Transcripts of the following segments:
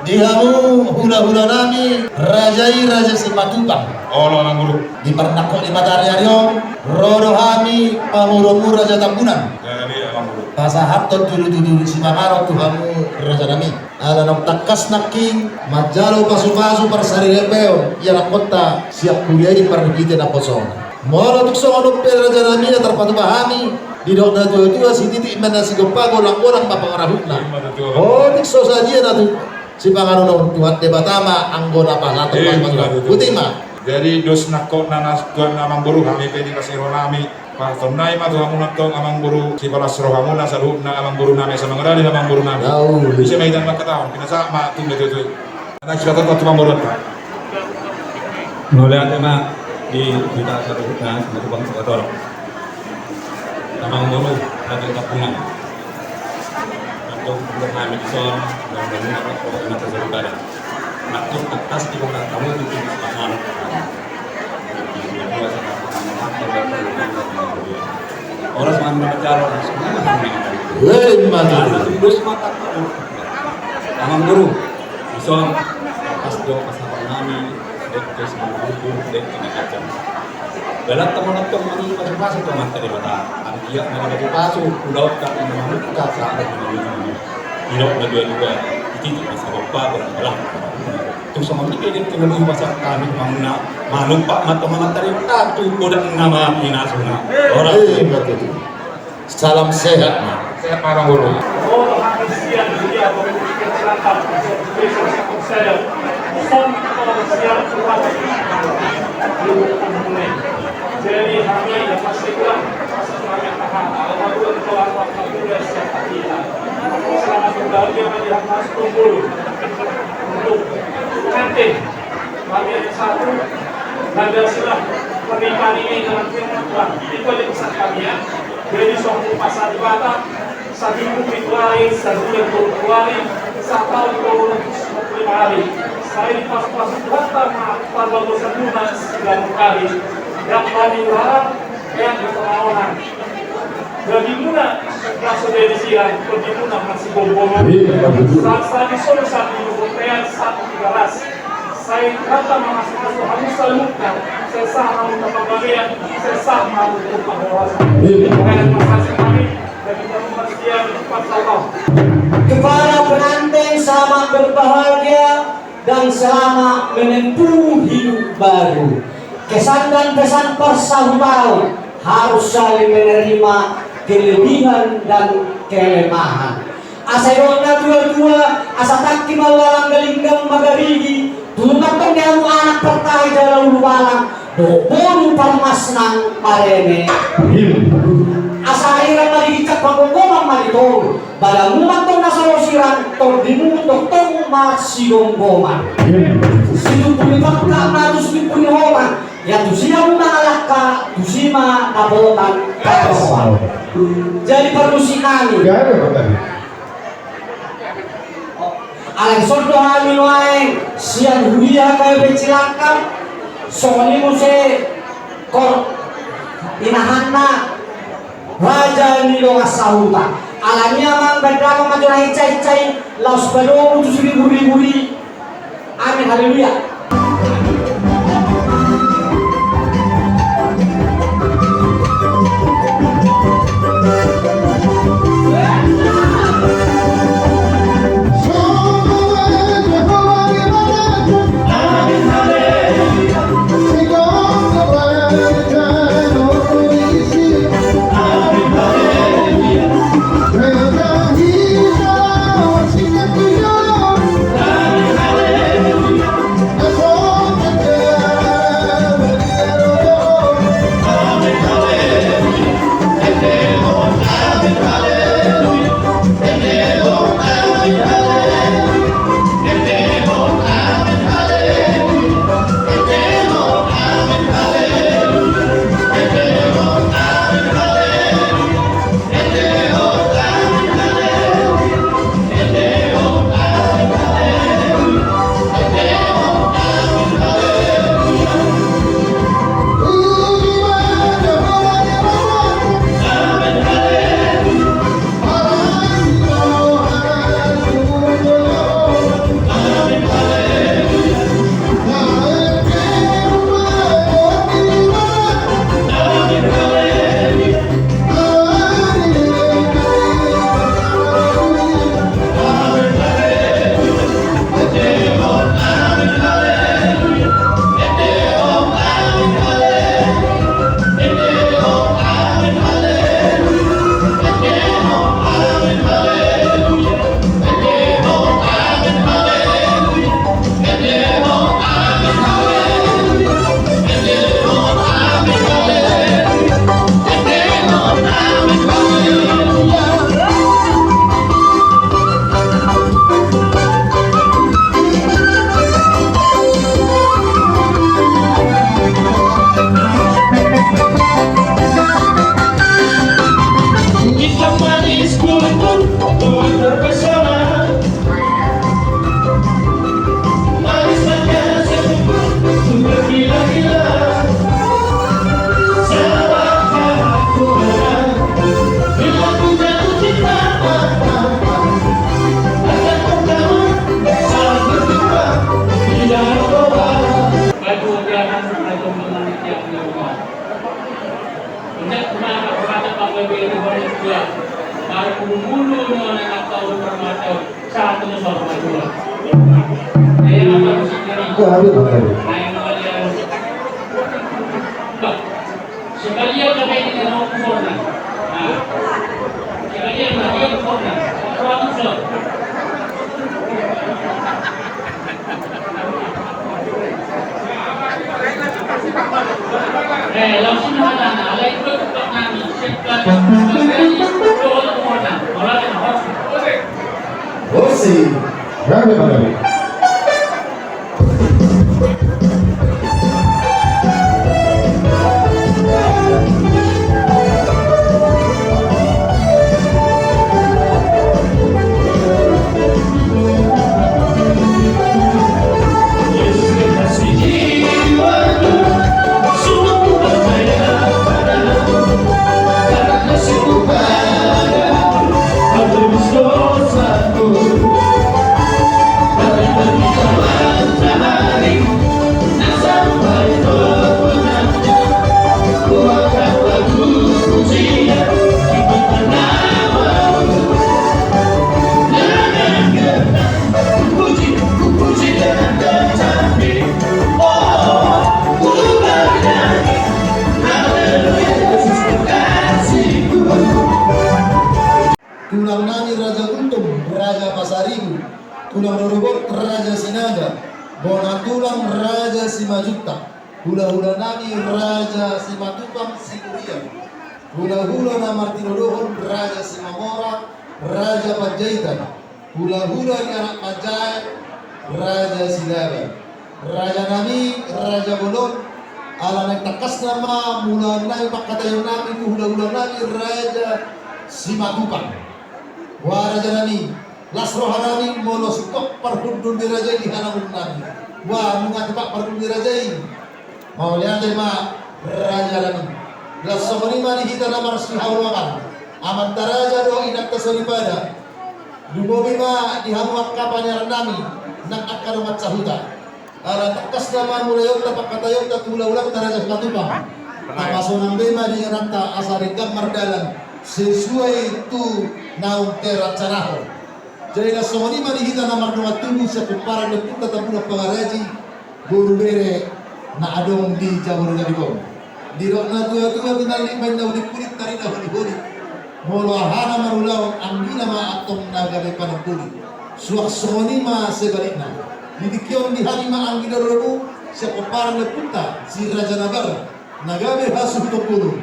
Dihamu hula-hula nami rajai raja sepatupang Allah nang guru di pernako di matahari ariong rodo hami pamuromu raja tambunan jadi alam guru pasahat tudu si mamaro tuhamu raja nami ala nok takas naking majalo pasu-pasu persari repeo ia kota siap kuliah di pernegite na posong molo tukso ono per raja nami ya terpatu bahami di dok na tua si titik mana si gopago lang-orang papangarahutna oh tikso saja na tu si pangaruno tuhat debatama anggota pasato putih mah jadi dos nakot nanas tuan amang guru kami pedi kasih ronami pas tonai mah tuhan munatong amang guru si balas rohamuna salutna amang guru nami sama ngadali amang guru nami bisa maidan mak ketahuan kena sama tu betul anak kita tetap tukang bodoh Nulian tema di kita satu hutna satu bang sekotor amang guru ada kapungan untuk kami son dan mengapa kau ini terjadi nakut atas di bawah kamu itu tangan orang semua berbicara semua weh mati terus mata amang guru bisa pas do pasal kami dek ke semua guru dek ini aja dalam teman-teman mani pas teman tadi mata dia mereka pas udah tak membuka saat ini hirap na dua-dua titik na sa baba berapa tu sama ni edit kena lu pasal kami mangna malumpa mata mangantari tu kodang nama inasuna orang betul salam sehat sehat marang guru oh manusia dia berpikir selatan saya son manusia kepada jadi kami yang pasti kurang masuk kami tahan Allah itu Allah siapa kita selamat berbahagia pihak Mas Tunggul untuk pengantin kami yang satu dan silah pernikahan ini dalam firman Tuhan. Itu aja pesan kami ya. Jadi suatu pasal ibadah satu minggu hari, 1 bulan 20 hari, 1 tahun 255 hari. Saya pas-pas pertama pada dosa lunas 90 kali. Yang kami berharap yang berperlawanan. Bagaimana rasa dari siang, bagaimana masih bombongan. Saat di solo saat ini berpean 113. Saya kata masuk harus salutkan. Saya sah untuk pemberian, saya sah untuk pengawasan. Terima kasih kami dan kita memastikan Allah. Kepada pengantin selamat berbahagia dan selamat menempuh hidup baru. Kesan dan pesan persahabatan harus saling menerima kelebihan dan kelemahan. Asairona dua-dua asa takki malalang galinggang magarigi tulungan penyamu anak pertai dalam lualang dobolu palmasnang parene asa aira maligicak pangkongkomang malitol badang mumatong nasalosiran tol dimutok tong masigonggoman sidu pulibak ka natus pipunihoman yang tusia mengalak ka tusima nabotan karosan jadi perlusi kami alang sordo amin wae siang huya kaya becilakam songoni mo se kor inahanna raja nilo ngasahuta alangnya mang bedrama majulah icai-icai laus badomu tusuri buri-buri amin haleluya. Sekalian kami ini mau corner. Sekalian lagi corner. Langsung. Langsung mana? Lain itu tak nami. Sekalian corner. Orang yang harus. Osi, Gabe Pagabe. Yesus kekasih jiwaku, sungguh ku percaya padamu, karena kasihmu padaku, kau tebus dosaku. Dari terbitnya matahari, dan sampai terbenamnya, ku akan lagu pujian, kibarkan namamu. Dengan genang, ku puji dengan kecapi. Oh, ku bernyanyi, haleluya Yesus kekasihku. tulang nami Raja Untung, Raja Pasaribu, tulang Rorobot, Raja Sinaga, bona tulang Raja Simajuta, hula-hula nami Raja Simatupang Sikurian, hula-hula na Martinodohon, Raja Simamora, Raja Pajaitan, hula-hula ni anak Pajai, Raja Silaga, Raja nami, Raja Bolon, ala nagtakas nama, mula na ipakatayon namin, hula-hula nami, Raja Simatupang. Wa raja nami, lasroha nami molos tok parhudun dirajai di hanamun nami. Wa nungat pak parhudun dirajai. Mau lihat ma raja nami. Lasroha nami hita namar sihawakan. Aman taraja do inak tasaripada. Dumobi ma dihamuak kapanyaran nami. Nak akan umat sahuta. Ala takas nama mulayon tapak katayon tatula-ulang taraja katupang. Tapasonang bema di nanta asarikam mardalan. Sesuai itu naung terat caraho. Jadi la somoni mani hita na marnunga tubuh sa kumpara na puta tapuna pangaraji guru bere na adong di jabur na dibong. Di rok na tuwa-tuwa tinali man na ulit pulit tari na huli-huli. Molo ahana marulaw ang gina ma atong nagabe panagpuli. Suwak somoni ma sebalik na. Didikyon di hari ma ang ginarolo sa kumpara na puta si Raja Nagar. Nagabe hasu topulu.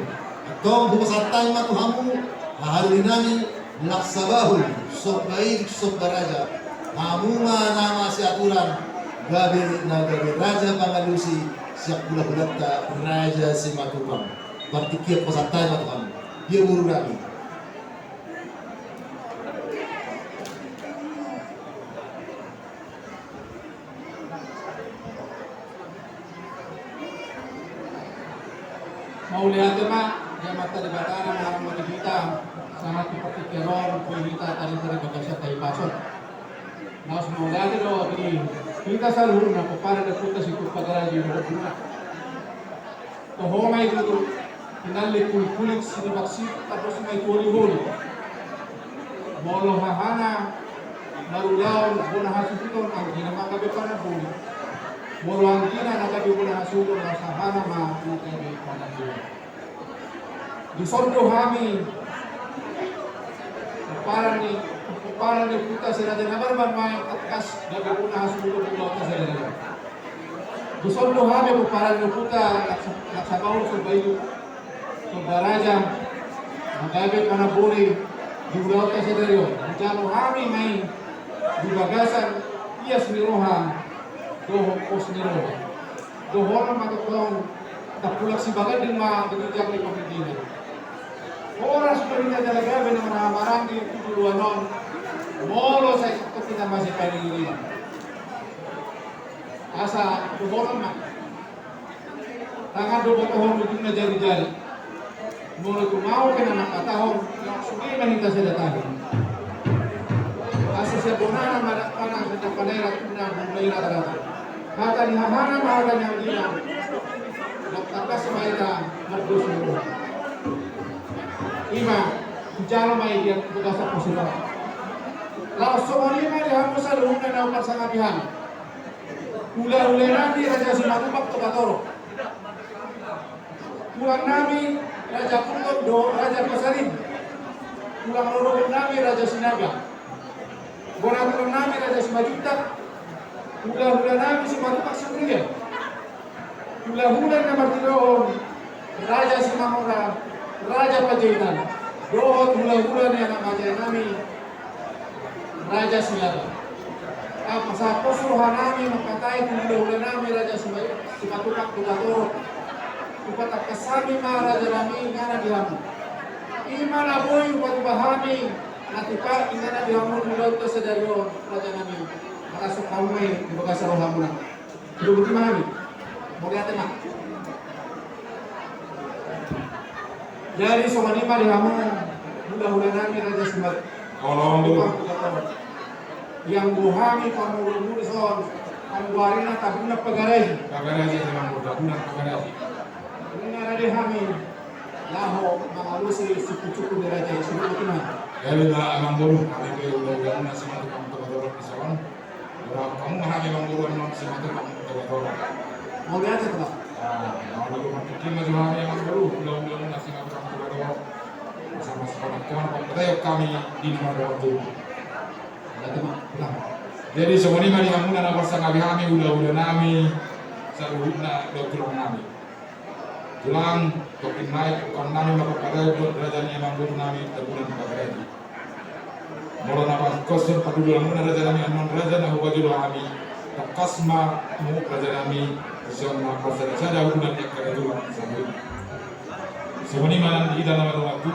Atong bukasatay matuhamu mahali nami laksabahul sobair sobaraja amunga nama si aturan gabe na gabe raja pangalusi siap bulat-bulatta raja si matupang partikia pasatay matuhamu dia buru nami. Mau lihat ma yang mata di batara marang mati kita sangat seperti teror kita tadi bagasa tayo pasok. Mas mau lihat do ini kita selalu na para de puta si kupagara di rumah. To homay itu kinali kulit sini baksi tapos may huli-huli. Molo hahana marulaw bona hasuton ang ginamagabe pa na huli. Molo ang gina nagabe bona hasuton ang sahana ma nagabe pa na huli. Di sordo kami para ni puta sila din naman may atkas gagawin na hasulog ng lota sila din. Di sordo kami para ni puta naksabaw sa bayo sa baraja magagamit pa na buri di lota sila din. Jano kami may dibagasan iyas ni Roha dohong pos ni Roha. Dohong ang matutong tapulak si bagay din magagigyak ni pamitinan. Oras pa rin na talaga ng mga marami tutuluan nun. Molo sa ito kita masih paningin. Asa tuburan man. Tangan do botohon mo na jari-jari. Molo tumaw ka na nakatahon. Sugay mahita sa datahin. Asa siya bunana manakpanang sa tapanera na bumayra talaga. Kata ni hahana mahal niyang ginang. Nagtakas sa mahita magdusulo. Ima, jalo may yang tugas sa posisyon. Laos lima di hamo sa luhong na naupag sa ngabihan. Ula-ula namin Raja Simatupang Tugatoro. Kulang namin Raja Kuntod do Raja Pasarin. Kulang rorokon namin Raja Sinaga. Bonatulang namin Raja Simajuta. Hula-hula namin Simatupang Sikurian. Hula-hula na Martinoon Raja Simamora. Raja Pajaitan, dohot hula-hula ni anak Pajai nami Raja Silaba. Apa sa posruhan namin mapatay kung dahula namin Raja Simatukak Tugatoro. Upatak kasami mga Raja namin nga nagihamu. Ima na boy upatubahami natipa ina nagihamu mulaw to sa daryo Raja namin. Makasok kami di baga sa rohamu na. Dubuti mahami. Muriate na. Jadi somanima dihamu hula-hula namin Raja Simatukak. Kalau Buru Yang buhami pamulong son ang wari na tabung na pagaray. Pagaraji Imam Buru tabunan pagaraji. Ini ada kami laho mengalusi suku-suku di Raja Simatukak na. Jadi lah Imam Buru kami ke udah nasi matu kamu terbaru di sana. Berapa kamu menghami Imam Buru nasi matu kamu terbaru. Mau lihat itu Pak? Imam Buru mungkin masih menghami Imam Buru udah nasi matu kamu terbaru. Sama-sama kawan pemerintah kami di nomor waktu. Jadi semuanya di kamu nana pasang kami udah nami saluhna dokter nami. Tulang dokter naik bukan nami maka pada buat derajatnya Imam Buru nami terbulan pagaraji. Mula napa kosen padu dalam derajat nami anon derajat nah baju nami takasma mu derajat nami sesuatu apa saja hubungan yang kada tulang sambil. Semuanya malam di dalam waktu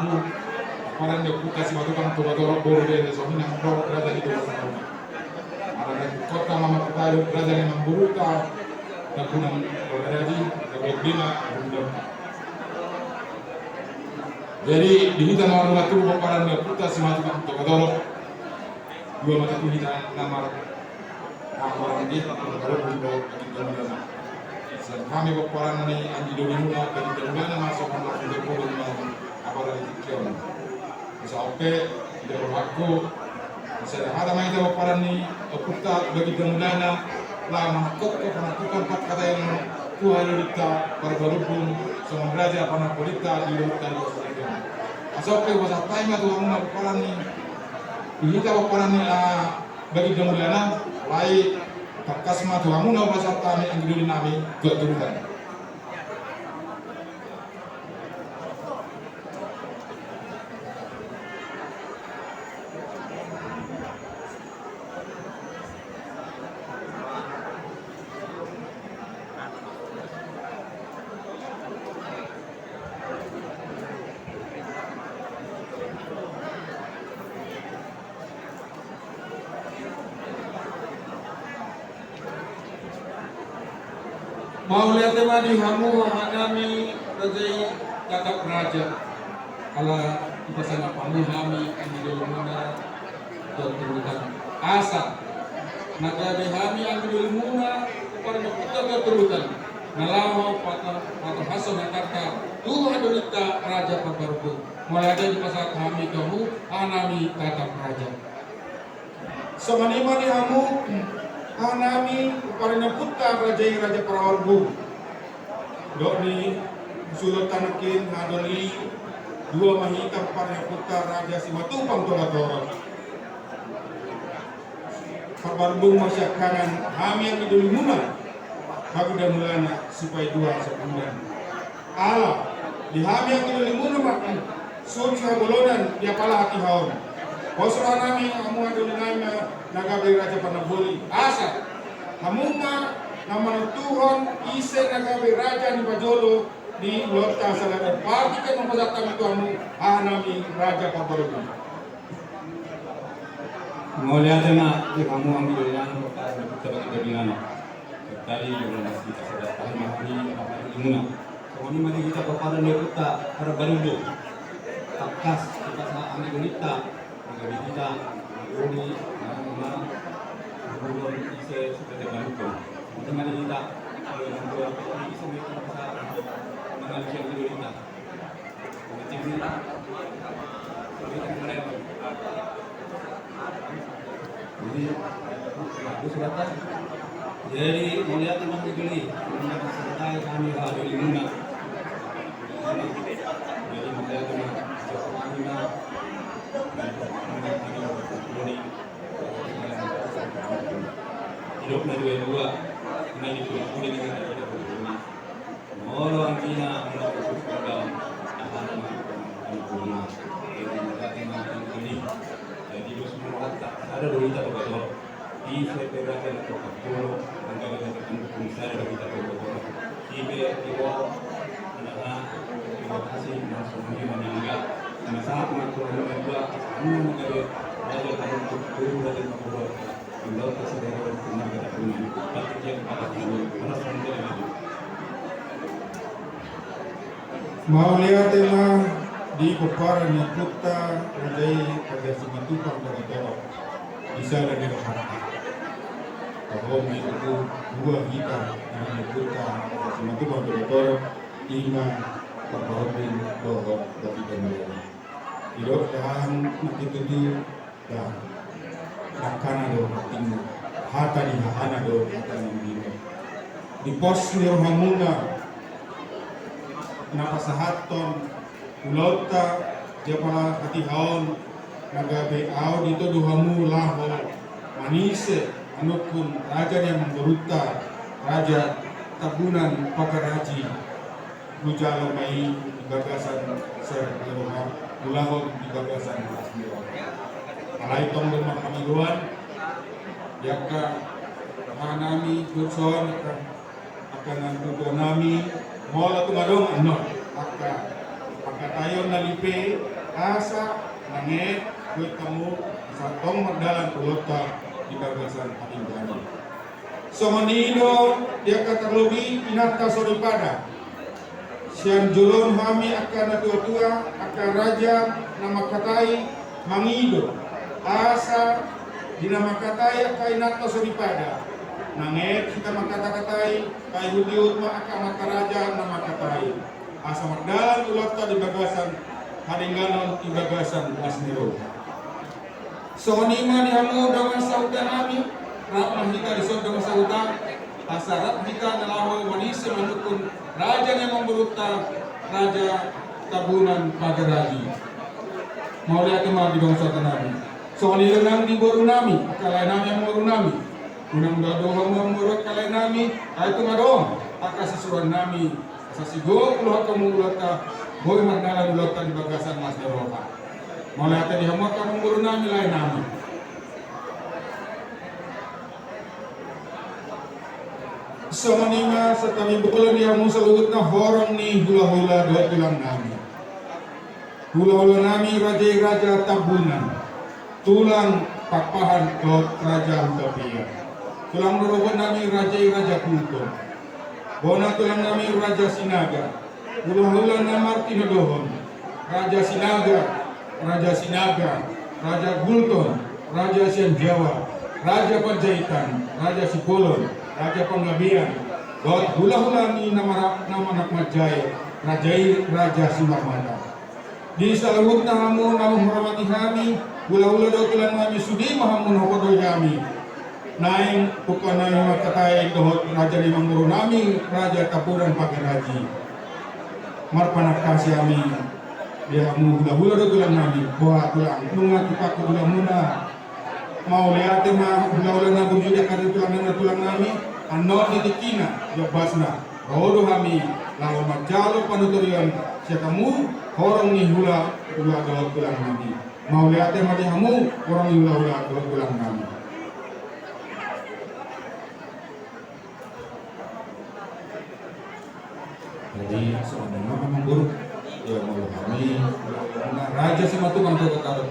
Parang dia kasih waktu kan tuh boru dia suami yang pro berada di bawah sana. Ada kota mama kita berada di Mamburuta, dan gunung Bogaraji, dan Bima, dan jadi di hitam orang waktu parang dia putar si mati kan tuh dua mata tuh hitam nama orang ini kalau bunda kita kami parang ni anji dulu mula dari mana masuk masuk ke dalam apa lagi kion. Sampai tidak berlaku. Misalnya ada main dalam paran ni, kita bagi gemulana lah menakut ke penaklukan empat kata yang Tuhan kita berberhubung sama raja panah polita di luar dari Australia. Sampai bahasa Thailand Tuhan mengenal paran ni, kita paran ni bagi gemulana, lain terkasma Tuhan mengenal bahasa Thailand yang dulu nami keturunan. Mau lihat tema di hamu hanami rajai kakak raja ala ipasana pamu hami di dolmuna keturunan asa naga hami ang dolmuna para kita keturunan nalaho patah hasan kata Tuhan dolita raja pabaruku mulai ada di pasar kami kamu hanami kakak raja semanima di hamu Anami parina puta raja Parawarbu. Doni sulot tanakin ngadoli dua mahita parina puta raja Simatupang Tugatoro. Parawarbu masya kanan kami yang iduli muna. Bagu dan mulana supaya dua sebulan. Allah di kami yang iduli muna makan. Suri habolonan dia pala hati haon. Posra nami amu aduli naima nagabe raja panaboli asa hamunga nama Tuhan ise nagabe raja ni bajolo di lota salaran pagi kan mempasatan itu amu nami raja panaboli Mulia tema di kamu ambil yang kita kebilangan tadi juga masih kita tahu mahri apa dimana kemudian mari kita kepada kita para baru takas kita sama ambil kita kita ini nama gubernur ise sudah terbantu dengan kita gubernur ise mereka bisa mengalami yang kita macam kita kemarin jadi suratnya jadi melihat memang dibeli dengan sertai kami lalu lima jadi melihat memang hidup na dua na itu kuning dengan hidup ini orang Cina menurut dalam akan ini jadi semua tak ada dulu kita betul di sepeda dan kapal dan kalau kita ketemu saya ada kita betul ibe ibo adalah terima kasih masuk di mana sama sangat mengatur juga semua negara ada kamu turun dari kapal Ilau kasih dari orang kita punya tapi yang pada dulu mana sampai lagi mau lihat tema di Kupar ni Puta Rajai pada Simatupang dari Toro bisa ada di Rohani bahwa itu dua kita yang Puta pada Simatupang dari Toro lima perbaruan doa dari Kemudian hidup dan itu dan nakana do timur hata di hana do hata di pos ni Rohamuna napasahaton ulota dia pala katihaon nagabe au dito duhamu laho manise anukun raja yang menggeruta raja tabunan pakaraji gujalo mai gagasan ser leroha ulahon di gagasan asmiro alai tong dengan pamiluan yaka hanami kurson akan nantu nami mola tumadong ano aka tayo nalipe asa nange kuit kamu sa tong magdalan ulota di gagasan ating gani so manido dia katarlugi inata soripada siang julon hami akan natua-tua akan raja nama katai mangido asa dinamakatai akan inata soripada nange kita makata-katai kai hudiut ma akan makaraja nama katai asa magdalan ulota di bagasan haringanon di bagasan asniro so nima ni hamu dengan sauda nami rahmah kita disod dengan sauda asarat kita nalaho manise manukun raja yang memberuta raja tabunan pagaraji mau lihat kemana di bangsa nami so nilai di boru nami kalai nami yang boru nami unang dadoha mo murot kalai nami ay tumadong akasisuran nami sa sigo puluh kamu ulata boy magdalan ulata di bagasan mas deroka mulai ate di hamot kamu muru nami lain nami so manima sa kami bukulan di hamu sa lugut na horong ni hula-hula doa tulang nami hula-hula nami raja tabunan tulang papahan lot raja utopia tulang dorobon nami raja kulto bona tulang nami raja sinaga hula-hula namar tinodohon raja sinaga raja gulton raja sian jawa raja panjaitan raja sipolon raja panggabian dot hula-hula ni nama nakmajaya raja simamada di salawut na hamu namu hormati kami hula-hula do tulang nami sudi mahamun hokodo kami naing pukana yang makatai dohot raja limang guru nami raja tapuran pagaraji marpanak kasih kami dia hula-hula do tulang nami buah tulang nunga kipaku hula muna mau lihat mah hula-hula na bujud akan tulang nami anot ditikina ya basna rodo kami lalu majalo panuturian siya kamu horong ni hula do tulang nami mau lihat mah di hamu orang hula do tulang nami jadi sebenarnya memang buruk ya mau kami raja sematu kan kata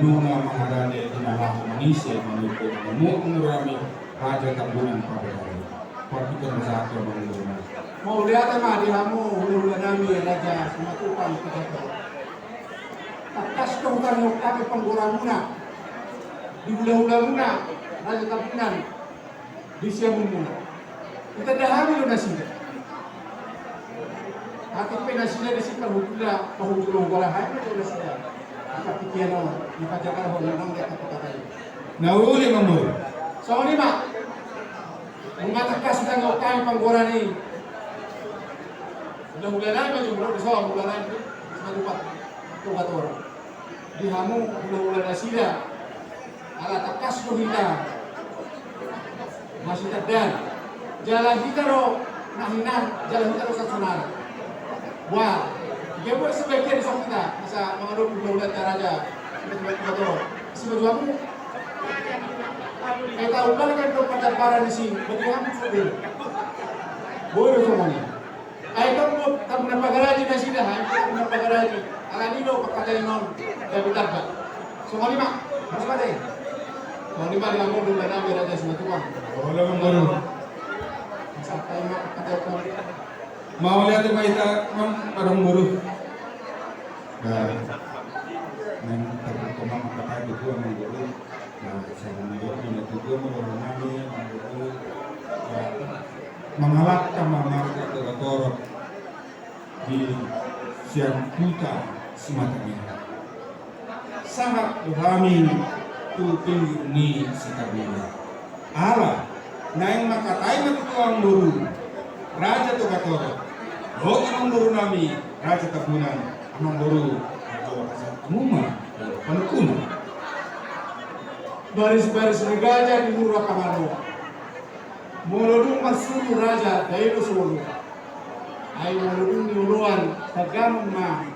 nuna maharane dinalah manise manuko mengurami raja tabunan pada hari partikan satu mengurami Mau lihat mah di hamu hulu-hulu nami raja sematukan kita. Atas bukan kami pengguramuna di hula-hula muna raja tabunan di siamun muna kita dah hamil nasinya atau penasinya di situ hula pahulu bola hai itu nasinya apa pikiran dipajakan hulu nang dia kata-kata itu nauli mamur sama ni mak mengatakan sudah nggak kami penggurani udah mulai lama juga di soal mulai lama itu satu tempat orang di hamu udah nasida ala takas kita masih terdan jalan kita ro nahinan jalan kita ro sasunara wah dia buat sebagian sok kita bisa mengaduk udah raja kita buat ro sebab kamu para di sini bagi kamu sudah boleh semuanya. Ay kamu tak napagaraji na sila, ay kamu napagaraji. Alanino pagkatay non kapital ka. So lima, mas pade. So lima di amor dulu na beraja sa matuwa. Wala mang guru. Sa tayo makakatay ko. Mau lihat kita mang parang guru. Nah, nang terutama makakai itu mang guru. Nah, saya menurut ini juga mengenai mang guru. Mengalahkan mangar di siang puta semacamnya. Sangat kami tuping ni sekabila. Ala, naing makatai matutuang guru. Raja to katoro. Lo amang guru nami, raja tabunan, amang guru. Atau asal umuma, panukuna. Baris-baris regaja di murah kamano. Muludung masulu raja dairu sulu. Ay muludung niuluan tagamang na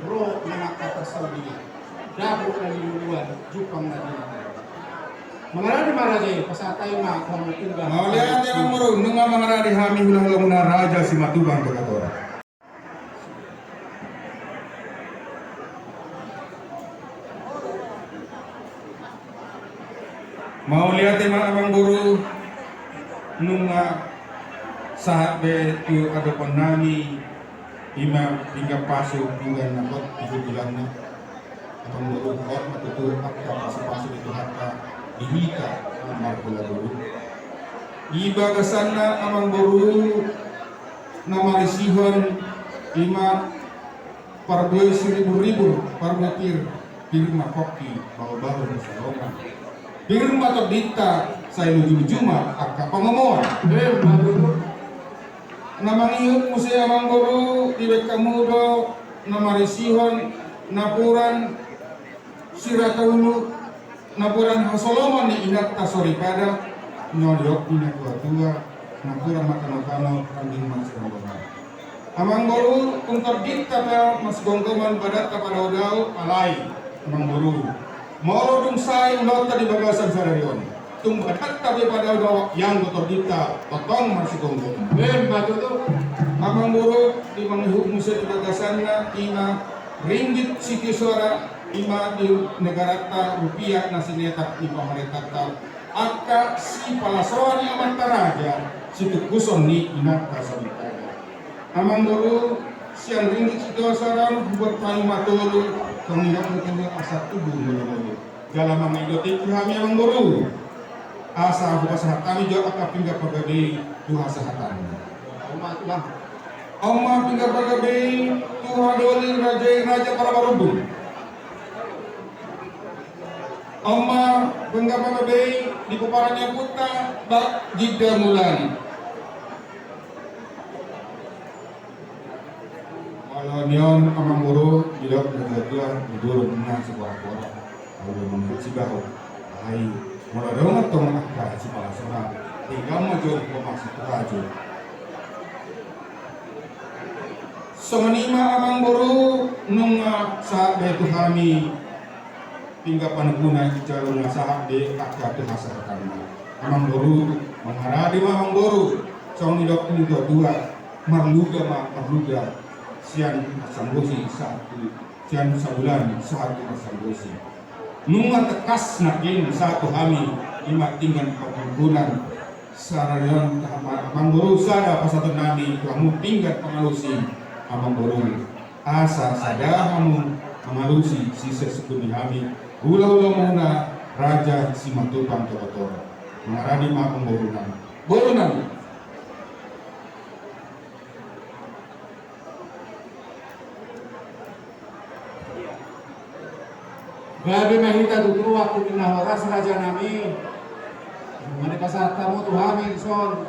ro na nakatasabi. Dabo na niuluan jupang na dinatay. Mangarani marajay pasatay na kamutinggan. Mau lihat yang murung nunga mangarani hami hula-hula muna raja si matubang to katoro. Mau lihat yang amang guru nunga sahabe tu ada penami ima hingga pasu bulan nakot 3 bulan na atau guru kot matutur akta pasu itu harta dihita amar pula guru iba kesana amang guru namarisihon ima parboy 1000 parbotir pirma kopi bawa-bawa musalongan pirma to dita saya ujung-ujuma akak pengomoan namangiyot mo siya amang guru ibek kamudo namarisihon napuran siratauno napuran hasoloman ni inat tasoripada nyodok ina tua-tua napuran makano-kano kambing masirambongan amang guru untuk dita pa mas gonggoman badat kepada udao alay amang guru mau dung say ulota di bagasan sararion tumbadat tapi pada udao yang kotor dita potong masih gonggong Batu tu. amang guru di manghuk musa di bagasannya ima ringgit siti suara ima di negara ta rupiah nasinetak di pemerintah ta aka si palasoan yang mantaraja situ kuson ni inat kasabitanya amang guru siang ringgit siti suara buat kayu matulu kemudian mungkin asap tubuh menyeluruh dalam mengidotik kami amang guru asa buka sehat kami jauh akak pinggah pagadi duha sehatan Umat lah. Oma pinggah pagadi tuha doli raja para barubung Oma pinggah pagadi di kuparannya puta bak jidda mulani walau nion amang guru tidak berjatuh tidur benar sebuah-buah lalu menghasibahu hai mulai dong tong akar si palasona tinggal maju maksud raja semenima amang guru nunga saat betu kami tinggal paneguna jalur saat de akar de masyarakat amang guru mengharadi amang guru song nidok nidok dua marluga sian sambosi satu sian sabulan satu sambosi nunga tekas nakin satu kami lima tinggal pembangunan sarayon amang guru sada pasatu nami kamu tinggal pengalusi amang guru asa sada kamu mengalusi sisa sekuni kami hula-hula muna raja si matupang tokotora mengarani amang borunan Gabi mahita dulu waktu pinahoras raja nami. Mereka saat tamu tu hamil son.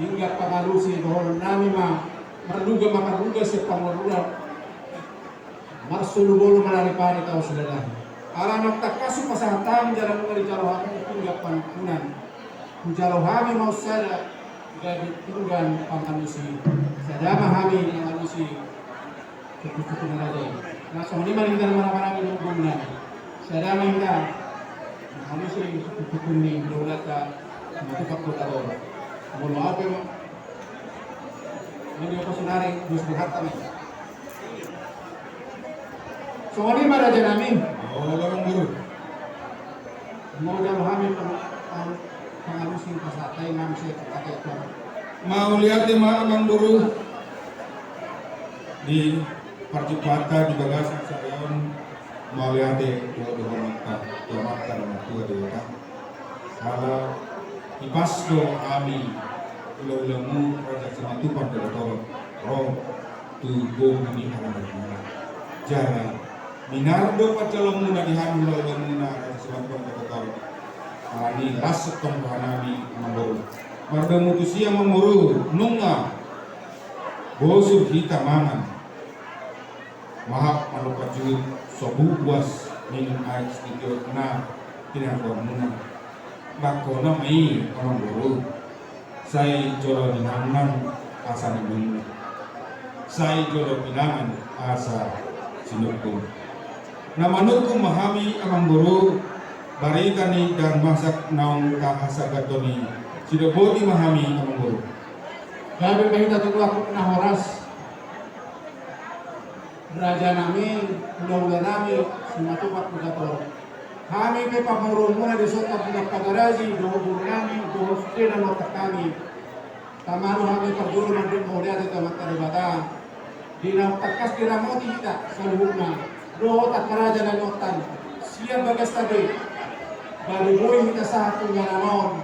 Hingga pangalusi bahwa nami marluga si panglaruga. Marsulu bolu manaripani tau sudah. Ala nak takasu pasahatam jalan mengali jalo hami hingga pankunan. Jalo hami mau sada gabi tunggan pangalusi. Sadama hami pangalusi. Kutu raja. Nah, soalnya maling dalam mana-mana minum guna. Saya main dah. Kami sih kukunin dola ka matupak ko talo. Mulu apa mo? Ini ako sunari, Diyos buhat kami. So, ano yung maraja namin? Oo, Amang Guru. Mau dalam hamil pengarusin pasatay namin siya kakakit ko. Mauliate Amang Guru di percepatan di bagasan sayon mauliate dua mata dan tua dewata kalau ipasko ami ulau-ulamu raja sematupan dalator roh tubuh ini akan berguna jara minardo pacalong muna dihan ulau-ulamu na raja sematupan dalator ani rasat tong hanami Amang marga mutusia memuru nunga bosur kita mangan mahap malupat juit sobu buas minum air sedikit na tinapor muna bako na may Amang Guru say jolo dinangan asa nibun say jolo pinangan asa sinukun na manukum mahami Amang Guru barikani dan masak naong kahasa gatoni sudah bodi mahami Amang Guru. Gabi mahita tutu ako na horas. Raja namin, ulang namin, sinatupat ko gato. Kami kay pamurong muna di sota pinagpagaraji, dohobur namin, dohoste na notak kami. Tamano kami pagduro ng rin mo dati tamat karibata. Di na takas kiramoti kita sa luhog na. Doho at karaja na notan. Siya bagas tabi. Baliboy kita sa hatong gananon.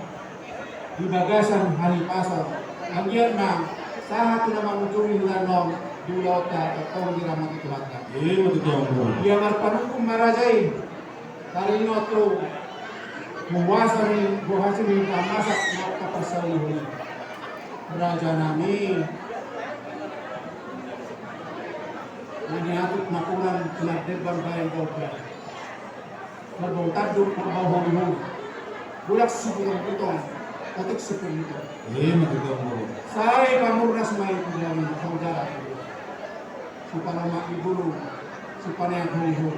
Di bagasan halipaso. Ang yan na, sa hatong naman uturin nanon. Dulot na atau diramati Tuhan. Iya betul Amang Guru. Dia marpanukum marajai. Tarino tu memuasa ni buhasi ni masak nak kapasawi huli. Raja nami. Ini atut nakulan telah deban bayang golpe. Berbau taduk berbau holi. Bulak sepuluh itu, otik 10 itu. Iya betul Amang Guru. Saya pamurnas mai kujami saudara. Supaya mak iburu, supaya yang hulu,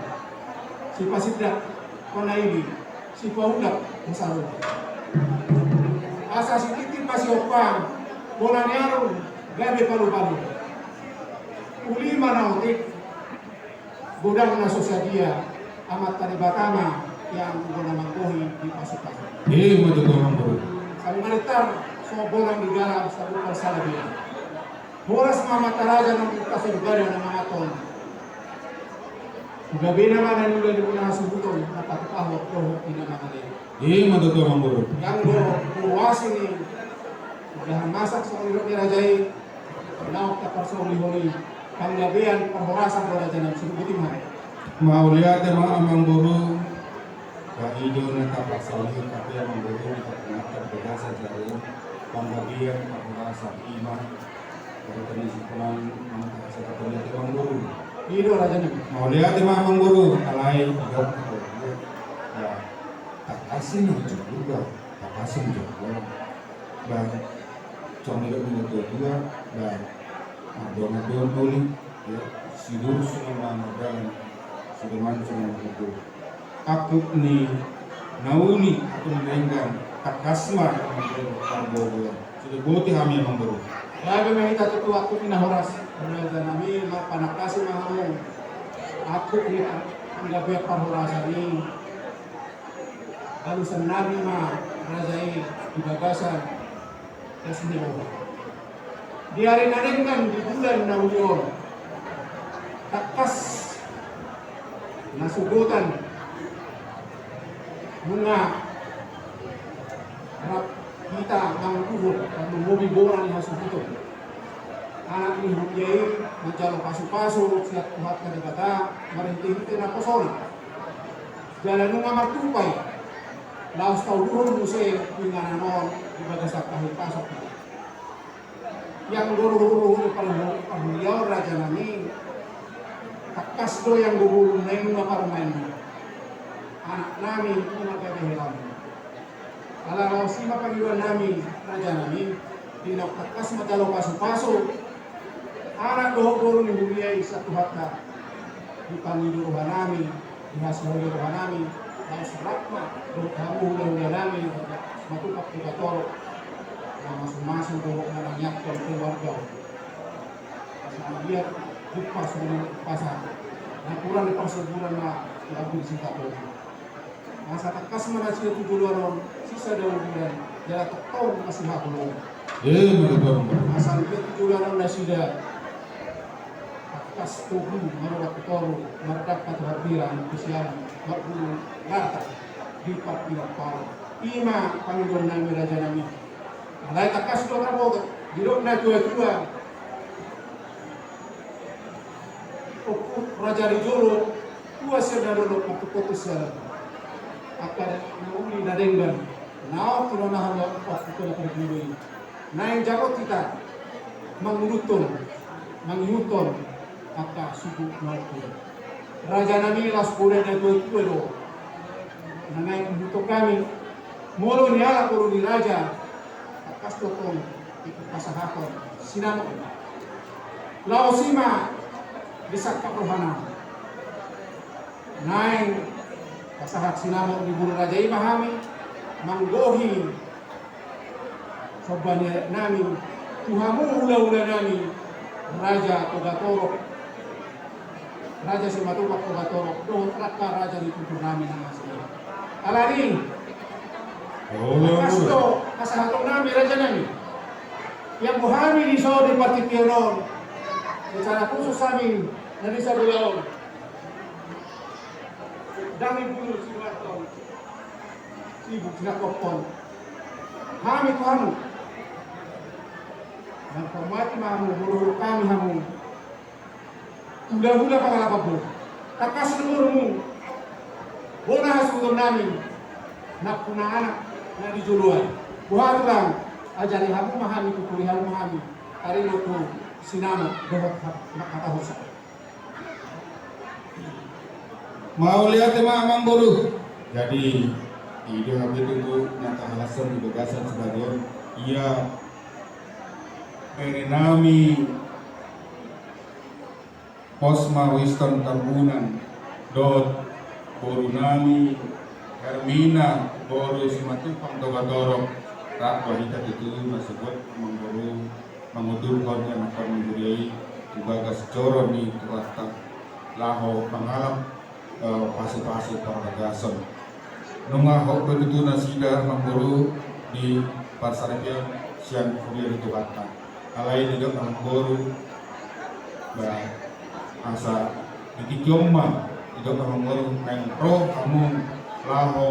siapa sidak, kona ini, siapa udak, misalnya. Asa sikiti pasi opang, bola niaru, gabe palu-palu. Ulima nautik, gudang na sosiadia, amat tani batama yang guna mangkohi di pasukan. Iya betul Amang Guru. Kami malitar, so bola di dalam sabu persalabian. Horas mama taraja ng kasugara ng mga ton. Gabi naman ang nila di muna subuton na patupahot roho pinamakalay. Iya betul Amang Guru. Yang do puwasi ni dahan masak sa ulirok ni Rajay naok tapar sa uli-huli panggabihan perhorasan ko Raja ng subutin mo. Mauliate Amang Guru kaido na kapasali kape Amang Guru kapanatar bedasa jauh panggabian perhorasa iman kalau tadi sekolah mengkasa katanya Amang Guru. Ido Raja ng Mauliate Amang Guru alai hidup ya tak asing juga tak asing juga dan contoh dua dan ada beli ya sidur semua modal sudah itu aku nih nauni aku mendengar tak kasmar Amang sudah boti kami Amang Guru. Labi mahita tutu ako pinahoras. Raja namin mapanakasi mga ako ang gabi parhorasan ni alusan namin Rajai ibagasan kasi nilo. Di hari na rin kan di bulan na uyon. Takas nasugutan mga harap kita ng tuhod at lumubibora ni Hasubuto. Anak ni Hukyay, magjalo paso-paso, siya kuhat ka na bata, marintinti na posona. Dala nung nga martupay, laos tau duhon mo siya, yung nga nanon, ibaga sa kahipasok na. Yang guru-guru ni panghuliyaw, Raja namin, takas do yang gugulong na yung nga parumayan mo. Anak namin, yung magkakihiram. Alaraw sima pag-iwan namin, Raja namin, dinaktakas madalaw paso-paso, anak doho-goro ni Huliay sa tuhat na, di paniluruhan namin, di hasuluruhan namin, Kalau serakma, kamu udah nami, matupak kita torok, masing-masing dorok nangyat kalau keluarga. Sama dia lupa sebelum pasar. Nah kurang di pasar bulan na diambil sih tak boleh. Masa takas mana sih 7 orang sisa 2 bulan, jalan tahun masih belum. Betul. Masa dia 7 orang dah sudah takas tubuh merawat toro, merdapat hadiran kesialan, berbulu rata di papila pau. Ima panggilan nami raja nami. Alai takas tu orang bodoh, hidup na tua-tua. Raja Rijolo, tua sedang dulu waktu putus jalan. Akan nauli dadenggan, naw tironahan waktu itu nak berdiri. Naik jago kita, menguruton, kata suku Maluku. Raja nami las pura dan tua do. Naik untuk kami, molo ni ala kuru di raja, akas totong ikut pasahakon, sinamo. Laosima bisa kaprohana. Naik pasahat sinamo di bulu raja imahami manggohi sobanya nami tuhamu ula-ula nami raja Togatorok raja Simatupak Togatorok doh raka raja ditutur nami nama sini alari kasto pasahat nami raja nami yang buhami di so di Partikiron secara khusus kami dari Sabulaon dami bulu silaton sibuk sinakopon kami Tuhanmu dan hormati mahamu huru kami hamu hula-hula pangalapabu takas seluruhmu bona hasudon nami nak puna anak na dijuluan buhat lang ajari hamu mahami kukulihan mahami hari itu sinama dohot makatahusa. Mau lihat Amang Boru. Jadi ide itu nyata alasan di bagasan sebagian ia nami Posma Winston Tambunan dot Boru nami Hermina Boru Simatupang Togatorok tak bahita itu masebut Amang mengudurkan yang akan menjadi tugas coron di tuatak laho pangalap pasi-pasi para gason nunga hok begitu nasida mengguru di Parsaripian siang kuliah di tuatak alai tidak mengguru asa di Tiongma tidak mengguru nengro kamu laho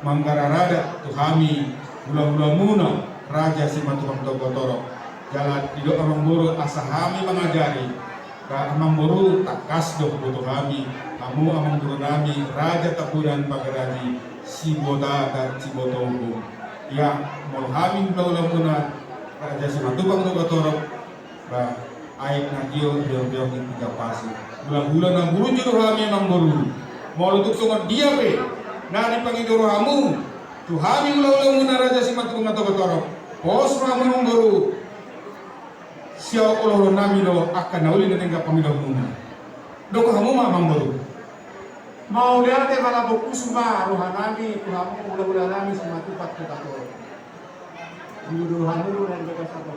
manggararada tuhami gula-gula muna Raja Simatupang Togatorok jalan tidak Amang Boru asahami mengajari Amang Boru takas doh butuh kami kamu Amang Boru nami Raja Tapuran Pagaraji Sibota dan Siboto Hukum yang molhami mula-mula Raja Simatupang Togatorok aik nagio diom-diom di tiga pasi bulan-bulan nang buru juru kami Amang Boru mau lutuk sungat dia pe nari pangidoro hamu tuhami mula-mula Raja Simatupang Togatorok Pos Amang Boru siapa orang nami lo akan nauli dan enggak pamidah muna. Dok kamu Amang Boru. Mau lihat malah buku semua rohanami kamu udah nami Simatupak Togatorok. Rohanmu dan bebas satu.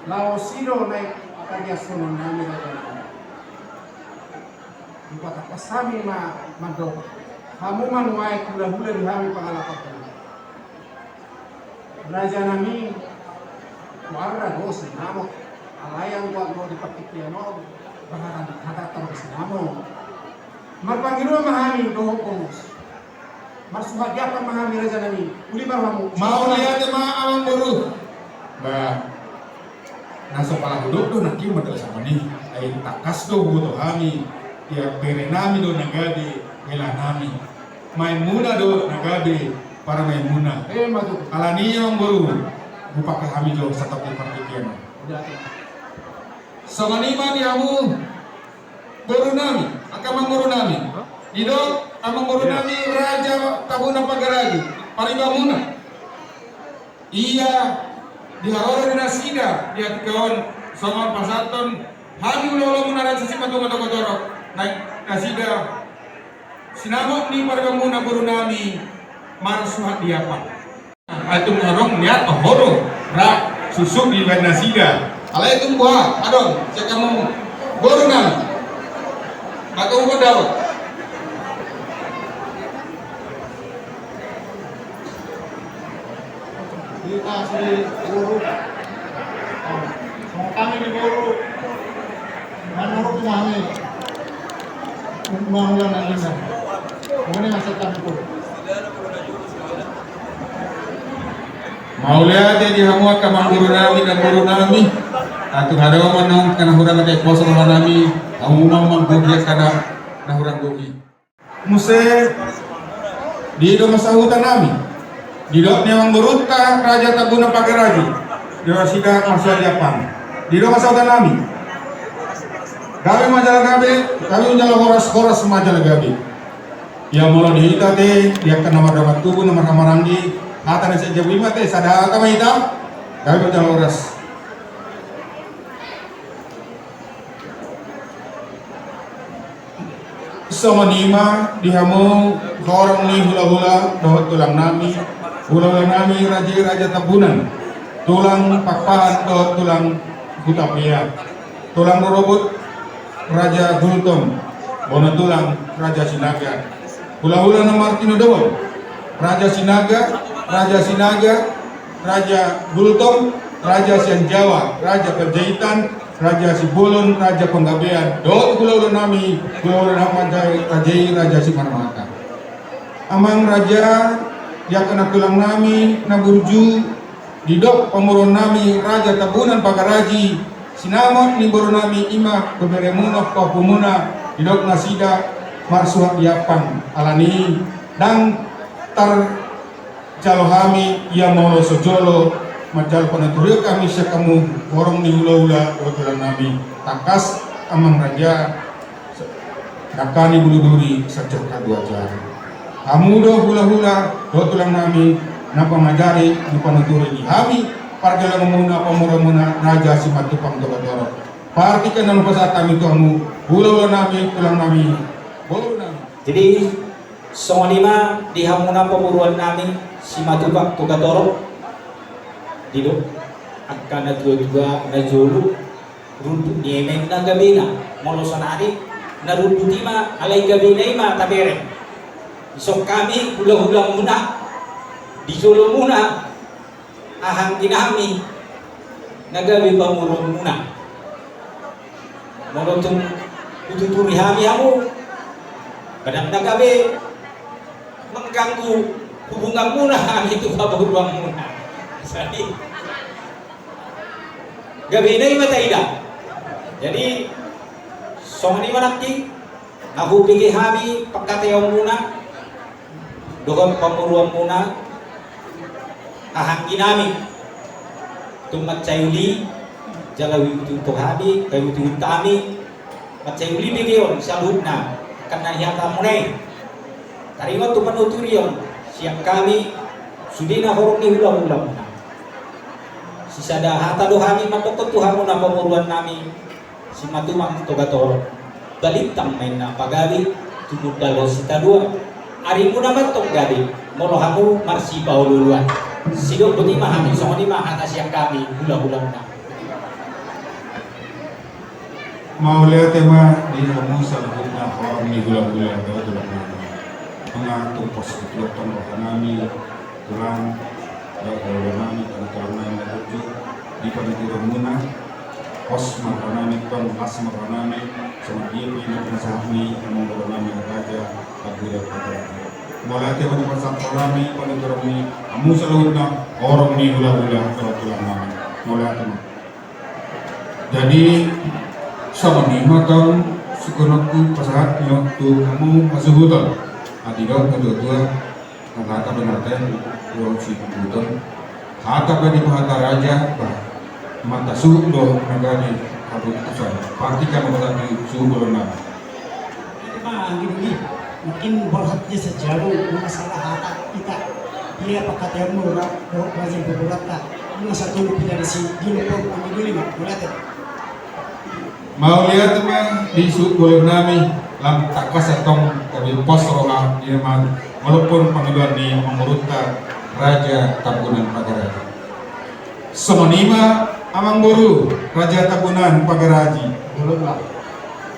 Laosiro naik akan dia sono nami lagi. Buat apa sami madok. Kamu manuai hula-hula di hami pangalapan. Raja nami warna dos namo alayang buat mau dipakai mau baharan kata terus namo marpangiru mahami dohokos marsuhat apa mahami raja nami uli barhamu Mau lihat Amang Boru. Nasa pala duduk do nanti modal sama nih ay takas do butuh kami ya bere nami do nagade ela nami Maimuna do nagade para Maimuna masuk alaninya Amang Boru bupakai kami do satap di partikian Songanima di hamu Boru nami Amang Boru nami Ido Amang Boru nami Raja Tabuna Pagaraji Paribamuna iya diharora di nasida dia kawan sama pasaton hari ulah-ulah Raja Simatupang Togatorok naik nasida sinamot ni pargamuna guru nami marsuhat diapan. Atung orang lihat horo ra susuk di nasida. Ala itu buah, adon, saya kamu guru nami. Atau ugo dawat. Kita si guru. Kami di guru. Menurut kami, pembangunan Anda. Ini masih tampil. Mau lihat ya dihamuat ka guru nami dan guru nami. Atung hadawa manang kana hurang kay kosong nami. Amumang magbugyat kana na hurang gugi. Muse di do masahutan nami. Di do newang beruta raja tabuna pagaraji. Di sida masya Jepang. Di do masahutan nami. Gawe majalah gabe, kami unjala horas majalah gabe. Ya mula dihita teh, dia kena nama tubuh nama ranggi. Hata nasi jawi mate sada kama hita. Gawe unjala horas. Sama nima dihamu orang ni hula-hula dohot tulang nami. Hula-hula nami raja tabunan. Tulang pakpahan dohot tulang hutapia. Tulang robot Raja Gultom, Bono Tulang, Raja Sinaga. Hula-hula na Martino Dawon, Raja Sinaga, Raja Gultom, Raja Sian Jawa, Raja Penjahitan, Raja Sibulon, Raja Penggabean. Dot hula-hula nami, hula-hula nama Raja Simarmata. Amang Raja, ya kena tulang nami, na burju, didok pemurun nami, Raja Tabunan Pagaraji. Sinamot ni boro nami ima beberemuna papumuna didok nasida marsuhat diapan alani dan tar calohami ia molo sojolo majal panaturio kami sekamu borong ni hula-hula wakilan nami takas amang raja dakani bulu-duri sejak kedua jari amudo hula-hula wakilan nami napa majari di panaturi di hami pargala memuna pamura-muna raja si matupang togadoro. Partikan nang pasata mi kamu hula nami tulang nami bolu nami. Jadi songonima dihamuna pemuruan nami si matupang togadoro. Dido akan na dua na jolu runtuk niemeng na gabina molosanari na runtutima alay gabina ima tabere. Isok kami hula-hula muna di jolo muna ahang kinami nagabi pamurong muna molotong tututuri hami hamu kadang nagabi mengganggu hubungan muna hami itu paburuang muna jadi gabi na mata ida jadi songani manakti aku pikir hami pagkatayong muna doon pamuruang muna ahang ginami tumat cayuli jalawi untuk hadi kayu untuk kami macayuli bigion saludna karena hiyata munay karima tu panuturion siap kami sudina horong ni hula-hula muna sisada hata dohami mapokot tuhamu na pamuruan nami si matumang togatoro balintang main na pagabi tugod dalo sita dua ari muna matong gabi molohamu marsi paululuan sidok buti mahami songoni mahata siang kami hula-hula na Mau lihat tema di kamu salahnya orang ni hula-hula tulang nami mengatur pos tulang nami tulang nami tulang nami tuju di panitia muna pos makanami ton as makanami sama dia punya nasahmi mengurus nami raja pagura pagura mulai tema di pasar nami panitia ini kamu salahnya orang ni hula-hula tulang nami mulai tema jadi sama ni matang sekonoku pasahat waktu kamu masuk hutan adiga kedua kata benar teh yo si hutan hata di bahata raja bah mata sudo nagani kabut usah partikan bahasa di suburna itu mah gini mungkin berhati sejauh masalah hata kita dia pakai yang murah wajib berbuat tak masa dulu kita di sini dulu pun dulu mah boleh mau lihat teman di suburna nami lam takas atong kami pos roha iman walaupun panggilan ni mengurutkan Raja Tabunan Pagaraji. Semonima amang guru Raja Tabunan Pagaraji.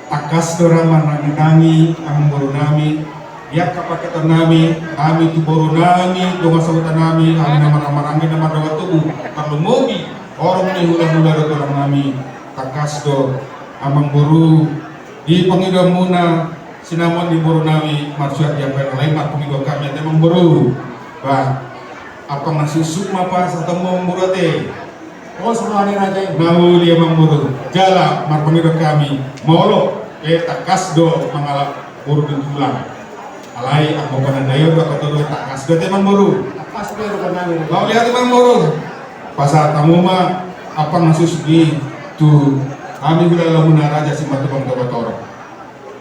Takas doraman nami amang guru nami. Ya kapaketan nami, kami tu guru nami, donga sabutan nami, kami nama doga tubuh. Kalau mobi orang ni hula-hula doang nami. Takas do amang guru di panggilan muna sinamon di buru nami maksud yang lain mat panggilan kami ada memburu bah apa masih sukma pas atau memburu teh Oh, semua hari raja ini. mau dia memburu jala mat panggilan kami molo takas do mengalap buru di tulang alai aku pada dayo do kata takas do teh memburu Takas do do nami. mau lihat memburu pasal tamu mah apa masih sugi tu kami bila lamuna raja simatu bang toro.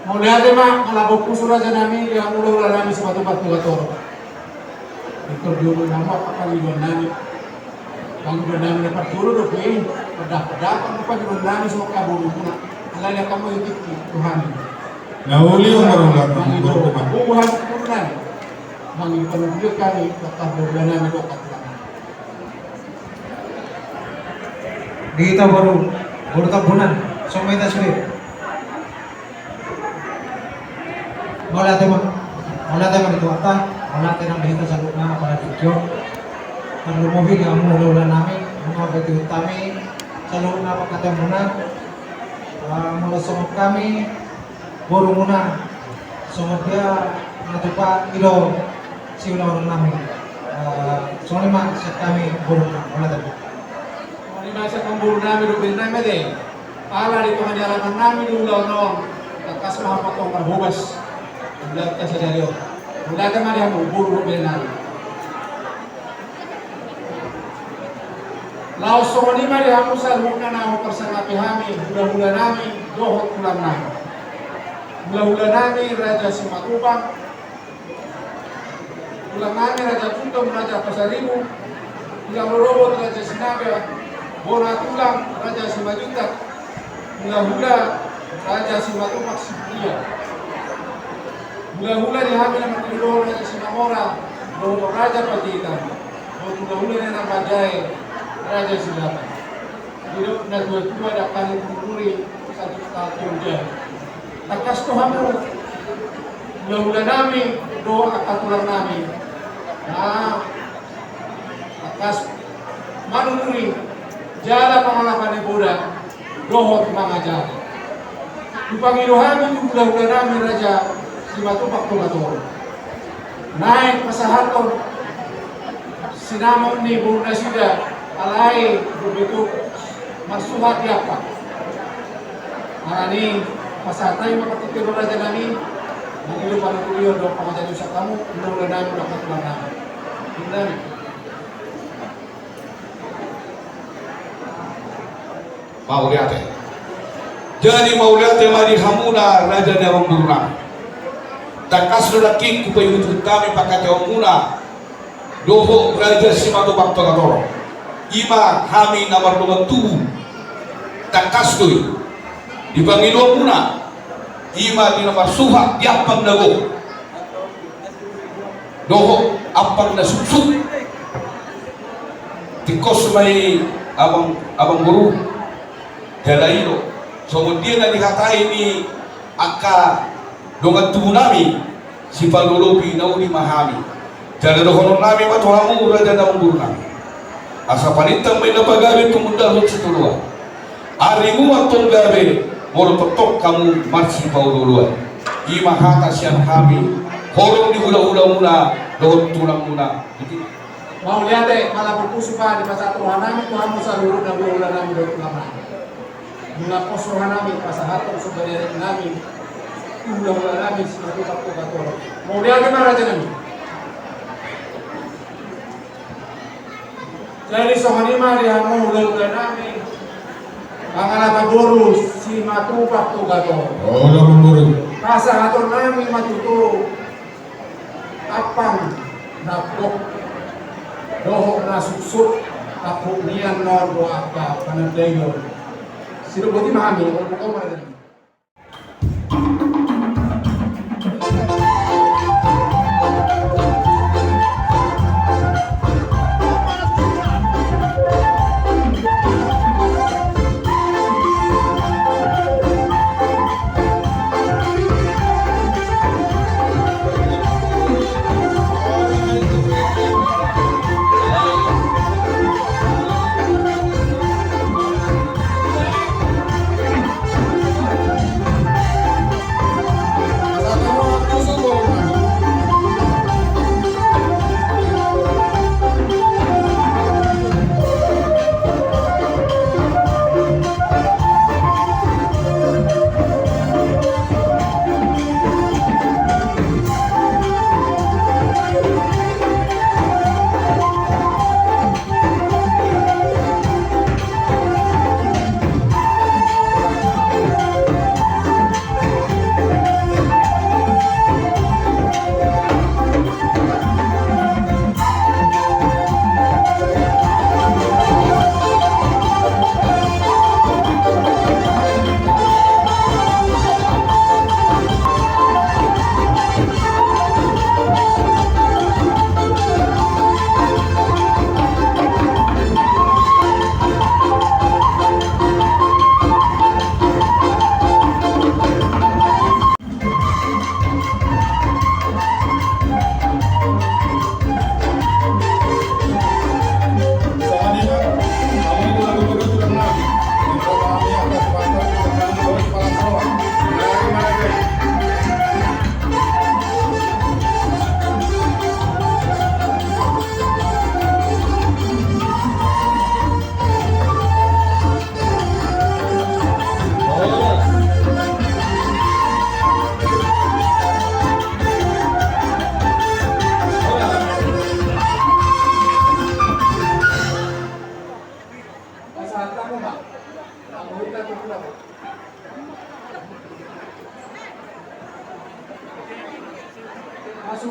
Mau lihat mak kalau kusur raja nami yang ulah nami sepatu batu gator. Itu dulu nama apa panggilan nami. Panggilan nami dapat dulu do kuing. Pedah apa panggilan nami semua kabur pun. Alai kamu itu Tuhan. Nauli orang orang Panggilan Tuhan Tuhan. Panggilan penuh kami tetap panggilan nami do katakan. Kita baru Tabunan, somai ta sulit. Wala tayo itu apa? Wala tayo nang behita sa luna para tikyo. Ang lumubig ang mulula namin, mga betul kami sa luna pagkatay muna. Mula sumot kami, buru muna. Sumot dia natupa ilo si orang namin. Soalnya mak sa kami buru na, wala tayo. Masa kamburu nami do nami deh. Ala di pengajaran nami di ulau nong. Takas mah potong berbubas. Udah kasih dari yo. Udah kan ada yang buru do nami. Lau somoni mari hamu salhuna na persana pihami. Hula-hula nami dohot ulang nami. Hula-hula nami Raja Simatupang. Ulang nami Raja Kuntum Raja Pasaribu. Ulang robot Raja Sinaga. Bona tulang Raja Simajutak, hula-hula Raja Simatupak Sibria, hula-hula dihamil ng matulong Raja Simamora, doon Raja Patitan, doon hula-hula na ng Bajay, Raja Silatan. Dito na dua dapat dituluri sa statue dyan. Takas ko hamu, hula-hula namin, doon akatulang namin, na takas manunuri, jala pangalaman ni Buddha, dohot mga jala. Yung Pangiluhan yung hula-hula namin Raja Simatupak Tugatoro. Naik pasahaton, sinamon ni Buddha sida, alay, begitu masuhat yapa. Marani, pasatay makatitiro Raja namin, nangilo panutuliyo do pangajayo sa kamu, hula-hula namin nakatulang namin. Hindi. Mauliate. Jadi mauliate mari hamuna raja na manguruna. Takas do laki ku payutu kami pakate muna. Doho raja Simatu Bakto Gatoro. Ima kami namar tubuh. Takas do. Di Pangilo muna. Ima di nomor suha diapang nago. Doho apang na suksuk. Tikos may abang guru dalailo. Kemudian dikatai ni aka dongan tubuh nami si palulupi nauli mahami. Jadi dohonon nami matuhamu raja na guru nami. Asa panitang may napagabi tumundahot sa tuluan. Arimu atong gabi moro totok kamu marsi paululuan. Ima hata siyang kami horong di hula-hula muna dohot tulang muna. Mau lihat deh, malah berpusu pa di pasar Tuhan namin, Tuhan mo sa lulog na buulan namin doon naman. Mula posuhan namin, pasahaton sa baliran namin, ulang-ulang namin, sinatutak ko katoro. Mau lihat deh, Raja namin. Jadi sa manima di hamo ulang-ulang namin, ang anak guru si matupak to katoro. Oh, orang guru. Pasahaton namin matuto, apang napok. Doho na suksuk ako niyan nor do apa panadayon. Sino buti mahami, wala mo ko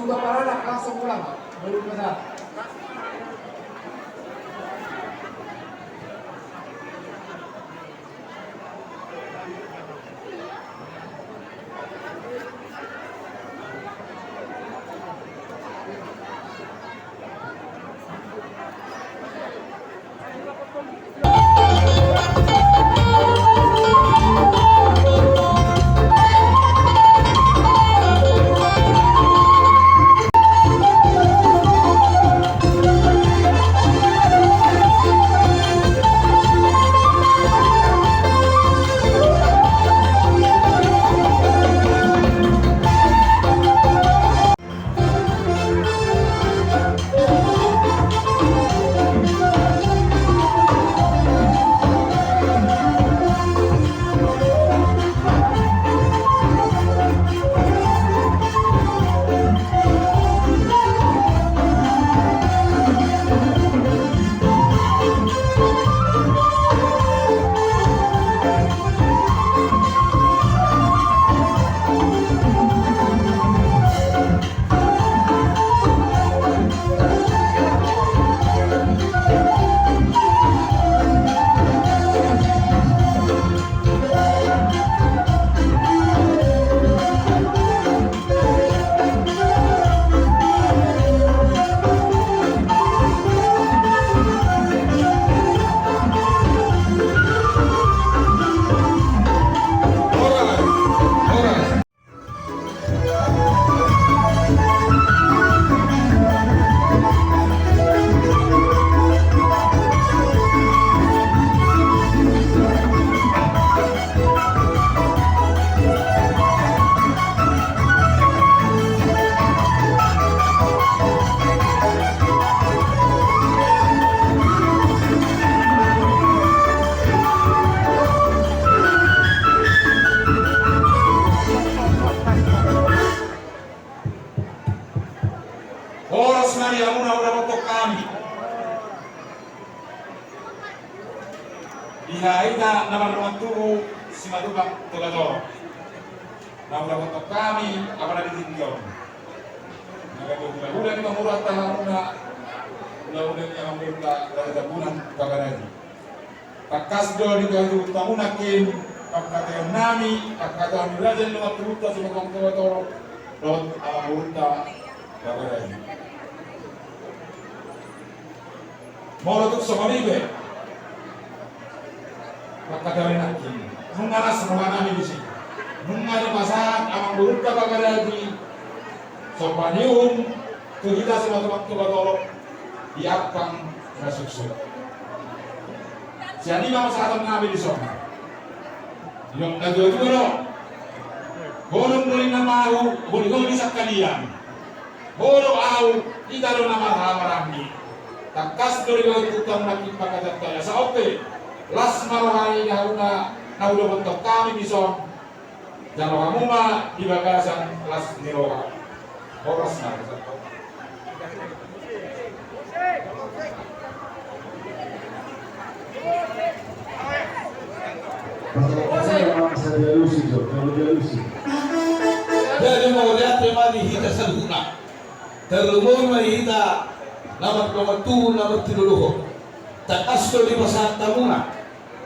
juga paradak langsung pulang. Belum kena. Oras na niya muna udah motok kami. Ihaida naman naman turo si Madubang Tugador. Na udah motok kami apalagi ditinjau. Nagagula ni mamurat tahan muna. Udah niya mamurat dari tabunan pagaraji. Takasdo di kayu tamunakin pagkatayan nami pagkatayan nirajan ng maturuta si Madubang Tugador. Rod amamurta pagaraji. Mau untuk somalibe, maka dari nanti, mengalas rumah kami di sini, mengalir masalah amang berubah bagadi, sopanium, kita semua waktu batolok, diapang rasuksu. Jadi masalah kami di sana, yang kedua itu loh, boleh beli nama aku, boleh bisa kalian, boleh aku, tidak ada nama hamarami. Takas dari utang lagi pakai kaya sa oke las marahai nauna naudo bentuk kami bison jangan kamu mah di bagasan las niroha oras na jadi mau lihat tema dihita salhuna terlumur mahita namat tu namat tinuluho takasto di pasat tamuna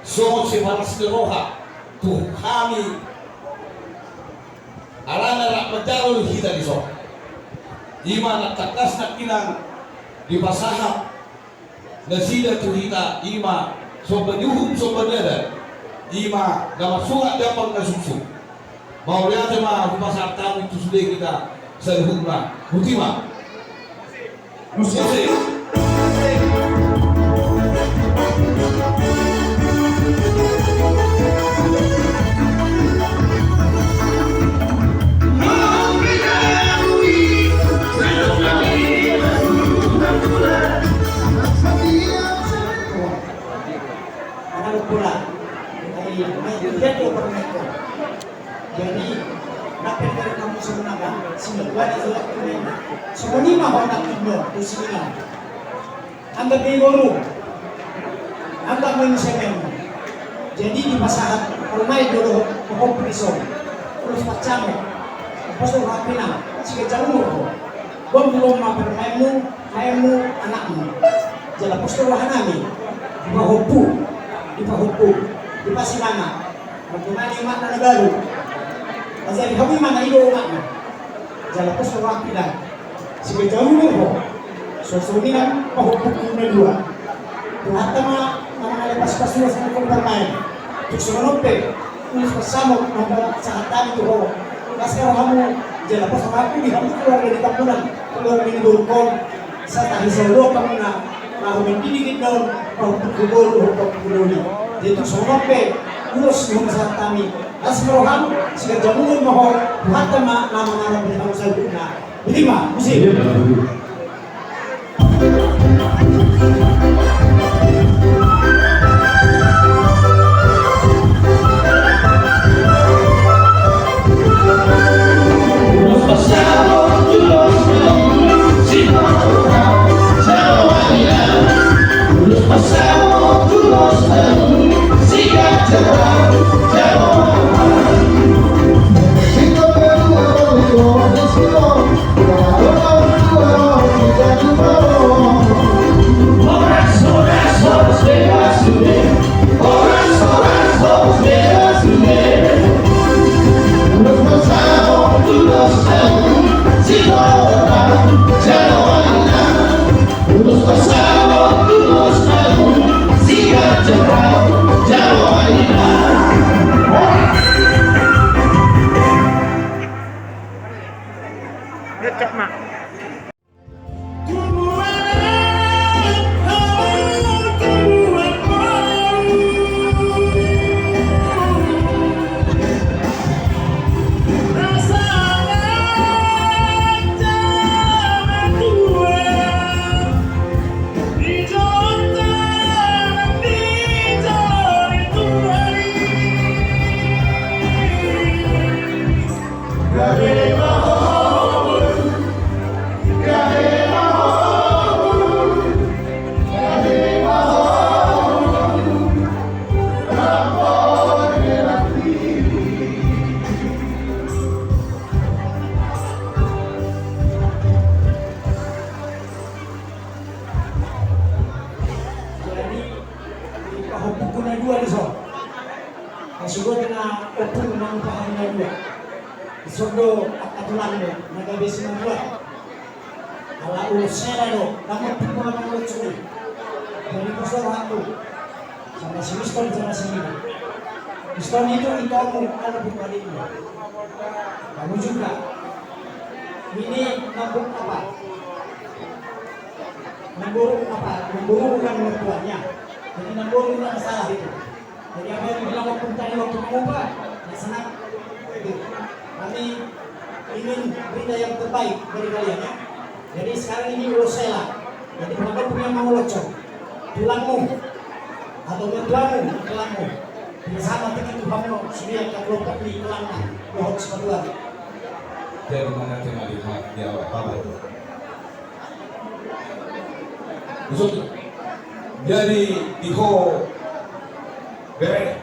so si panas roha tu kami alana rak majaro hita di so ima takas nak kinang di pasahap nasida tu hita ima so banyuhum so banyada ima namat surat dapat nasuksu mau lihat ma pasat tamu itu sudah kita serhumna hutima musik jadi dapat dari kamu sebenarnya semua sudah kena semua ni mah orang Indo di sini anda bingung anda menyesuaikan jadi di masyarakat rumah dulu pokok pisau terus macam pas tu rapina sikit jauh Bom belum mainmu anakmu. Jadi pustulahan kami dipahupu, dipasimana. Bagaimana makna negara? Asal kami mana itu makna. Jadi pustulahan kita. Sebejauh ini susunan pahupu kumai dua. Tuhan mana lepas sudah sama bermain. Susunope, ulis bersama nomor saat tadi tu. Sekarang kamu jadi pustulahan ini kamu keluar dari kampunan. Keluar dari burukon, saya tak bisa kamu nak mendidikit daun kubur kubur. Jadi semua pe urus rumah kami. Asmaroham sudah jamuan mahal. Hatta nama beritahu saya guna. Lima musim. Kamu juga. Ini nabung apa? Nabung bukan mertuanya. Jadi nabung tidak masalah itu. Jadi apa yang bilang waktu tadi waktu mengubah, senang. Kami ingin berita yang terbaik dari kalian ya. Jadi sekarang ini urusela. Jadi kalau punya mau locok, tulangmu atau mertuamu, tulangmu. Bersama dengan Tuhanmu sudah kelompok di kelana bahwa sebuah dari mana kita lihat dia apa itu maksud jadi diho bere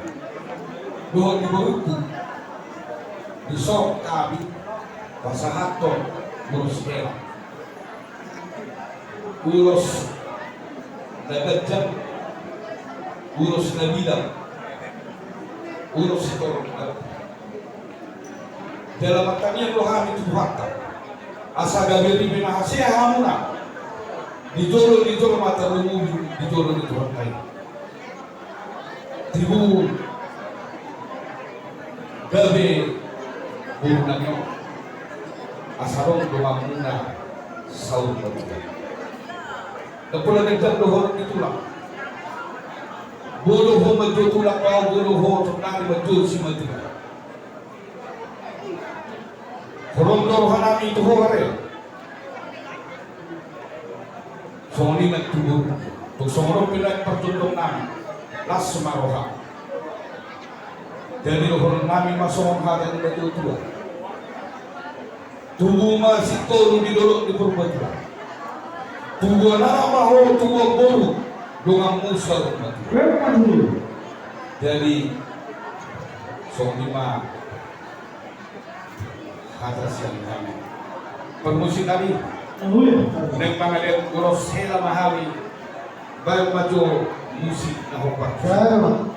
doh di buku di sok kami pasahato urus bela urus nagajam urus nabidam urus itu dalam kami Tuhan itu fakta asa gabiri binahasya hamuna dijolo mata lumu dijolo di Tuhan kai tibu gabe burunanyo asarong doa muna saud bagai tapula nagtan dohon itulah bolo ho maju tulak kau bolo ho tunang maju si maju korondor hanami itu ho kare soni maju tuk songro pilak pertundung nami las maroha jadi ho nami masong hadan maju tua tubuh masih tolu di dolok di perbaju tubuh nama ho tubuh bolu dengan musuh dari Song Lima atas yang kami permusi kami Nagpangalan ko Rosela Mahawi Bayo Majo Musik na Hopa. Salamat.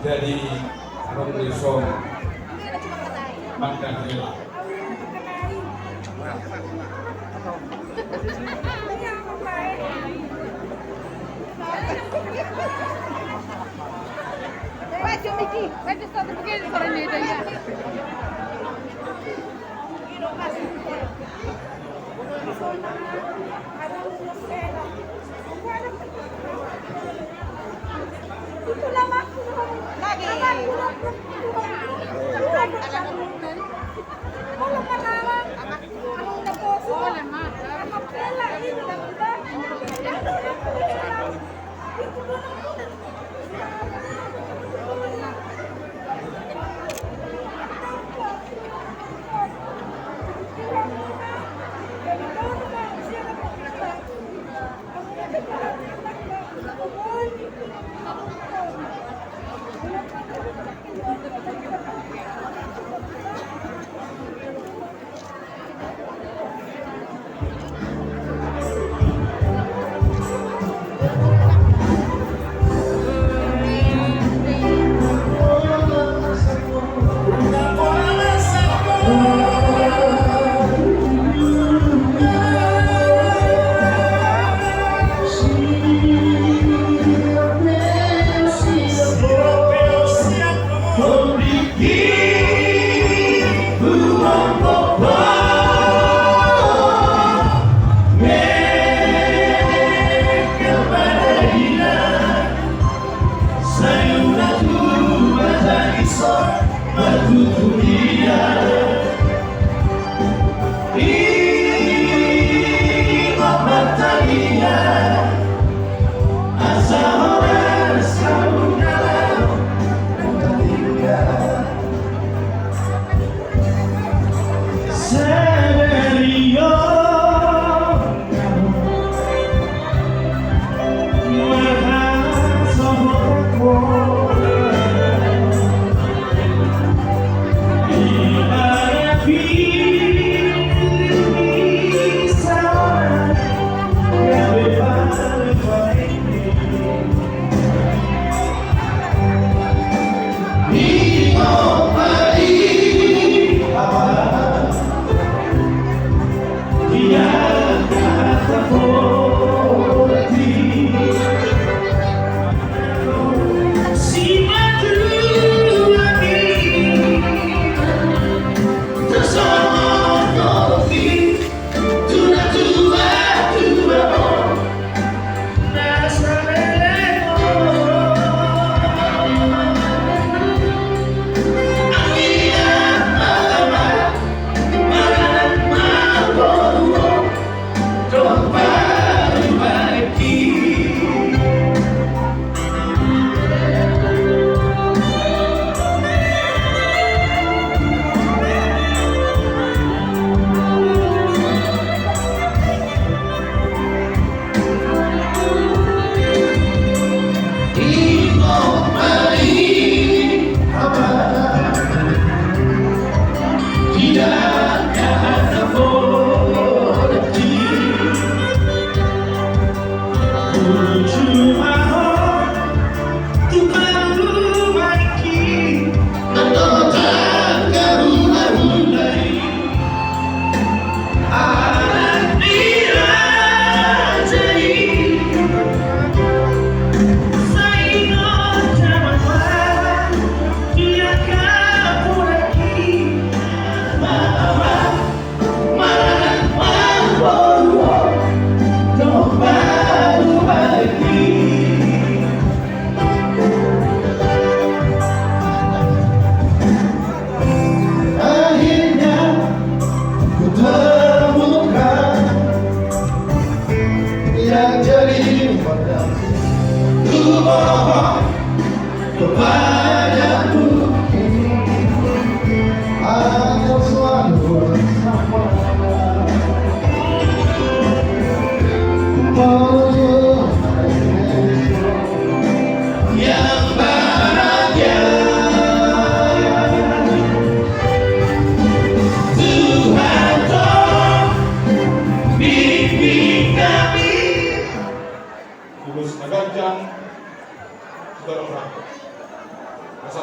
Jadi Robinson Magdalena.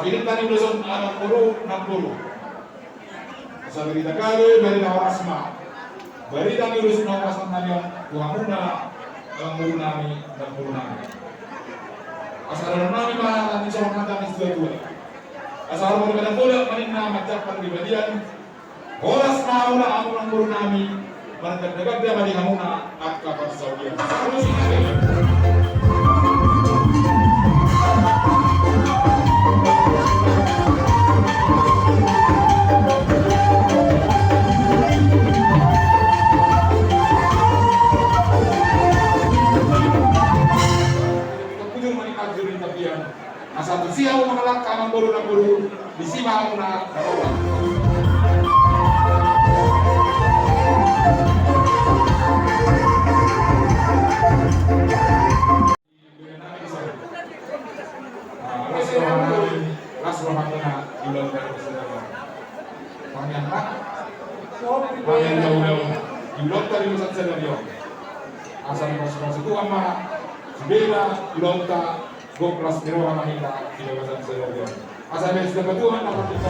Pagkilit tani Luzon, amang guru, ng guru. Sa berita kali, berita orasma. Berita ni Luzon, orasma namin, buha muna, ang guru namin, ng guru namin. Asal namin mga natin sa mga natin sa tuwa. Asal mo naman ang tulak, manin na magdapat pribadian. Oras na una ang mga guru namin, managdagdag na mali hamuna at kapagsawian. Asal siya mo makalaka ng guru, disima mo na karoon. Las rohan na ilong dari saudara. Pangyantak, pangyandaw ilong dari saudara. Asal masuk itu ama sebeda ilong ta Goplas Nirwana Mahita Kilometer Saudara. Asal dari sudah ketuan dapat kita.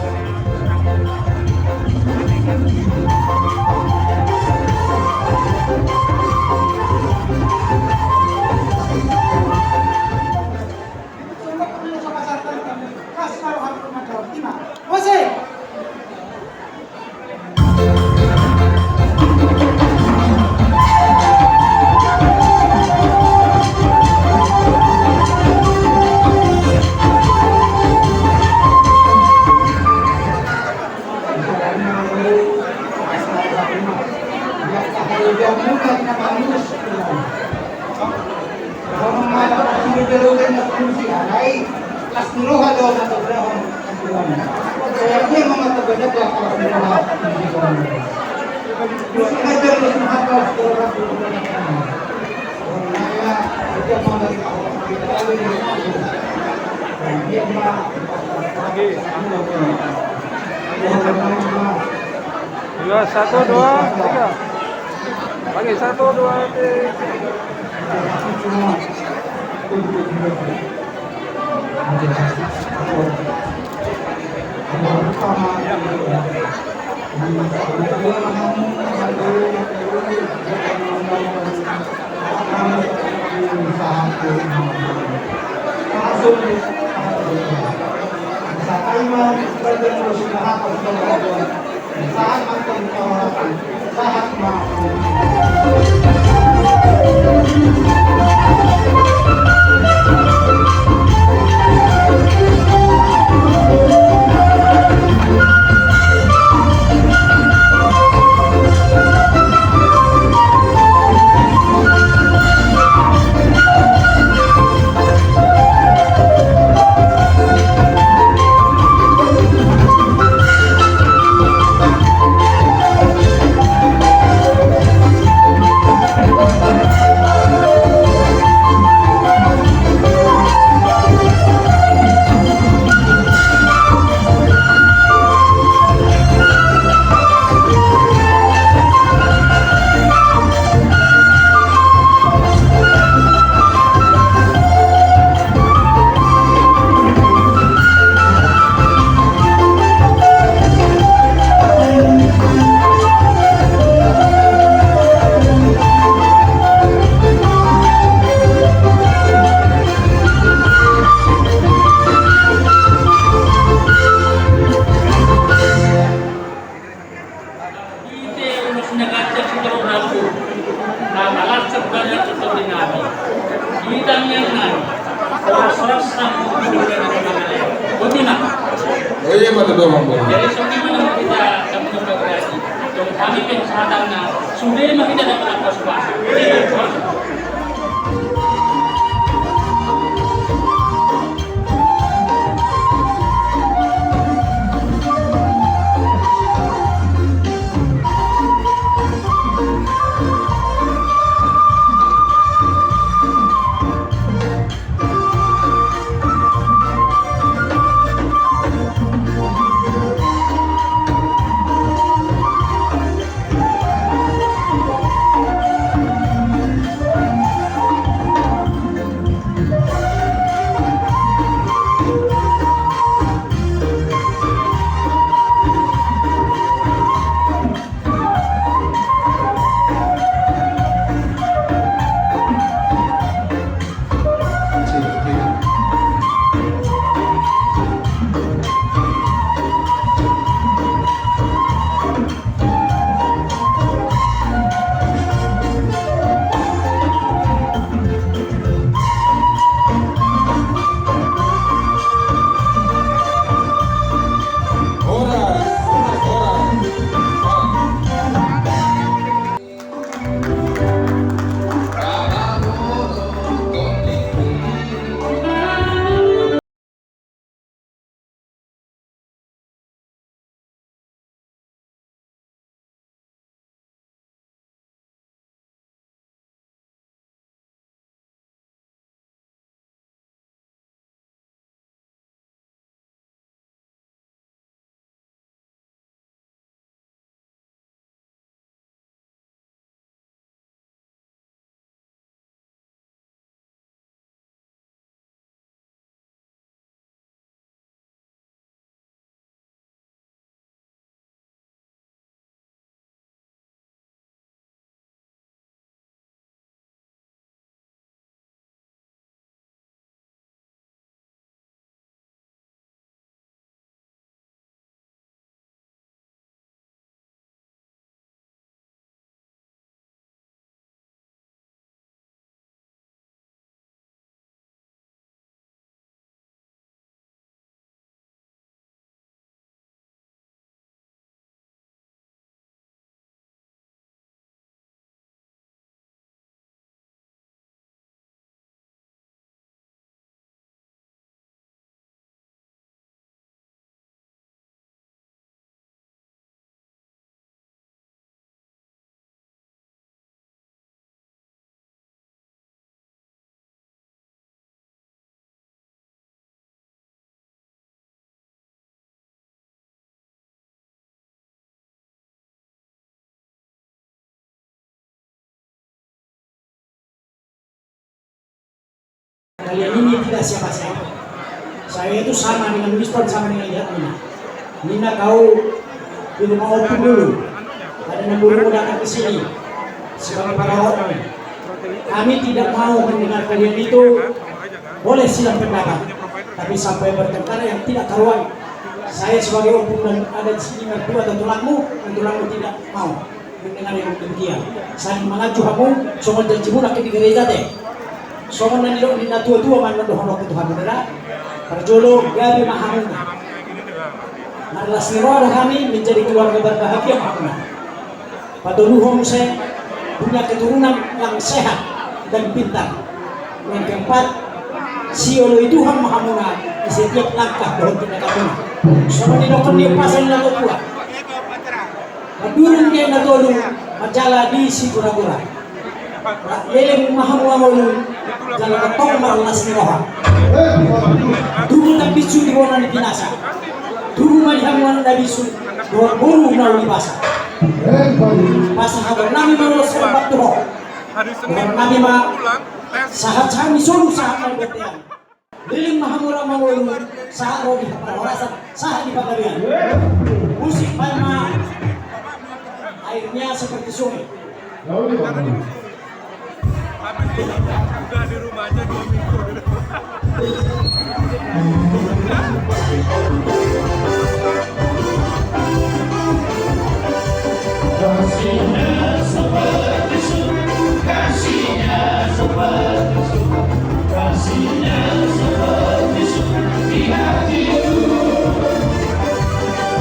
Dua, satu, dua, tiga. Lagi satu, dua, tiga. Jadi sebagaimana kita dapat bergerasi, kami pensadarnya sudah kita dapat apa-apa. Kalian ini tidak siapa-siapa. Saya itu sama dengan Winston, sama dengan lihat Nina. Nina kau di rumah opung dulu. Ada 6 buruh datang ke sini sebagai perawat kami. Kami tidak mau mendengar kalian itu. Boleh silang pendapat, tapi sampai bertengkar yang tidak karuan. Saya sebagai opung dan ada di sini mertua atau tulangmu tidak mau mendengar yang demikian. Saling mengacu kamu, semua terjebak di gereja deh. Semua nanti dok nina tua-tua mana dohon waktu Tuhan benar. Perjolo gabi mahamuna. Adalah sirwara kami menjadi keluarga berbahagia mahamuna. Padahal saya punya keturunan yang sehat dan pintar. Yang keempat, siolo itu ham mahamuna di setiap langkah dohon tindakan. Semua di dokter dia pasang lalu kuat. Madurun dia natolu majala di Sigura-gura. Leleng mahamuna jalan ketong marulas ni roha. Dulu tak bisu di bawah ni binasa. Dulu mahihamuan na bisu doa buru na ulibasa. Pasang habar nami marulas serbat tuho. Doa nami ma sahat sami solu sahat na betean. Leleng mahamura mangulu sahat roh di parasan sahat di pagarian. Musik palma airnya seperti sungai. Udah di rumah aja 2 minggu. Kasihnya seperti surga, kasihnya seperti surga, kasihnya seperti surga di hatiku.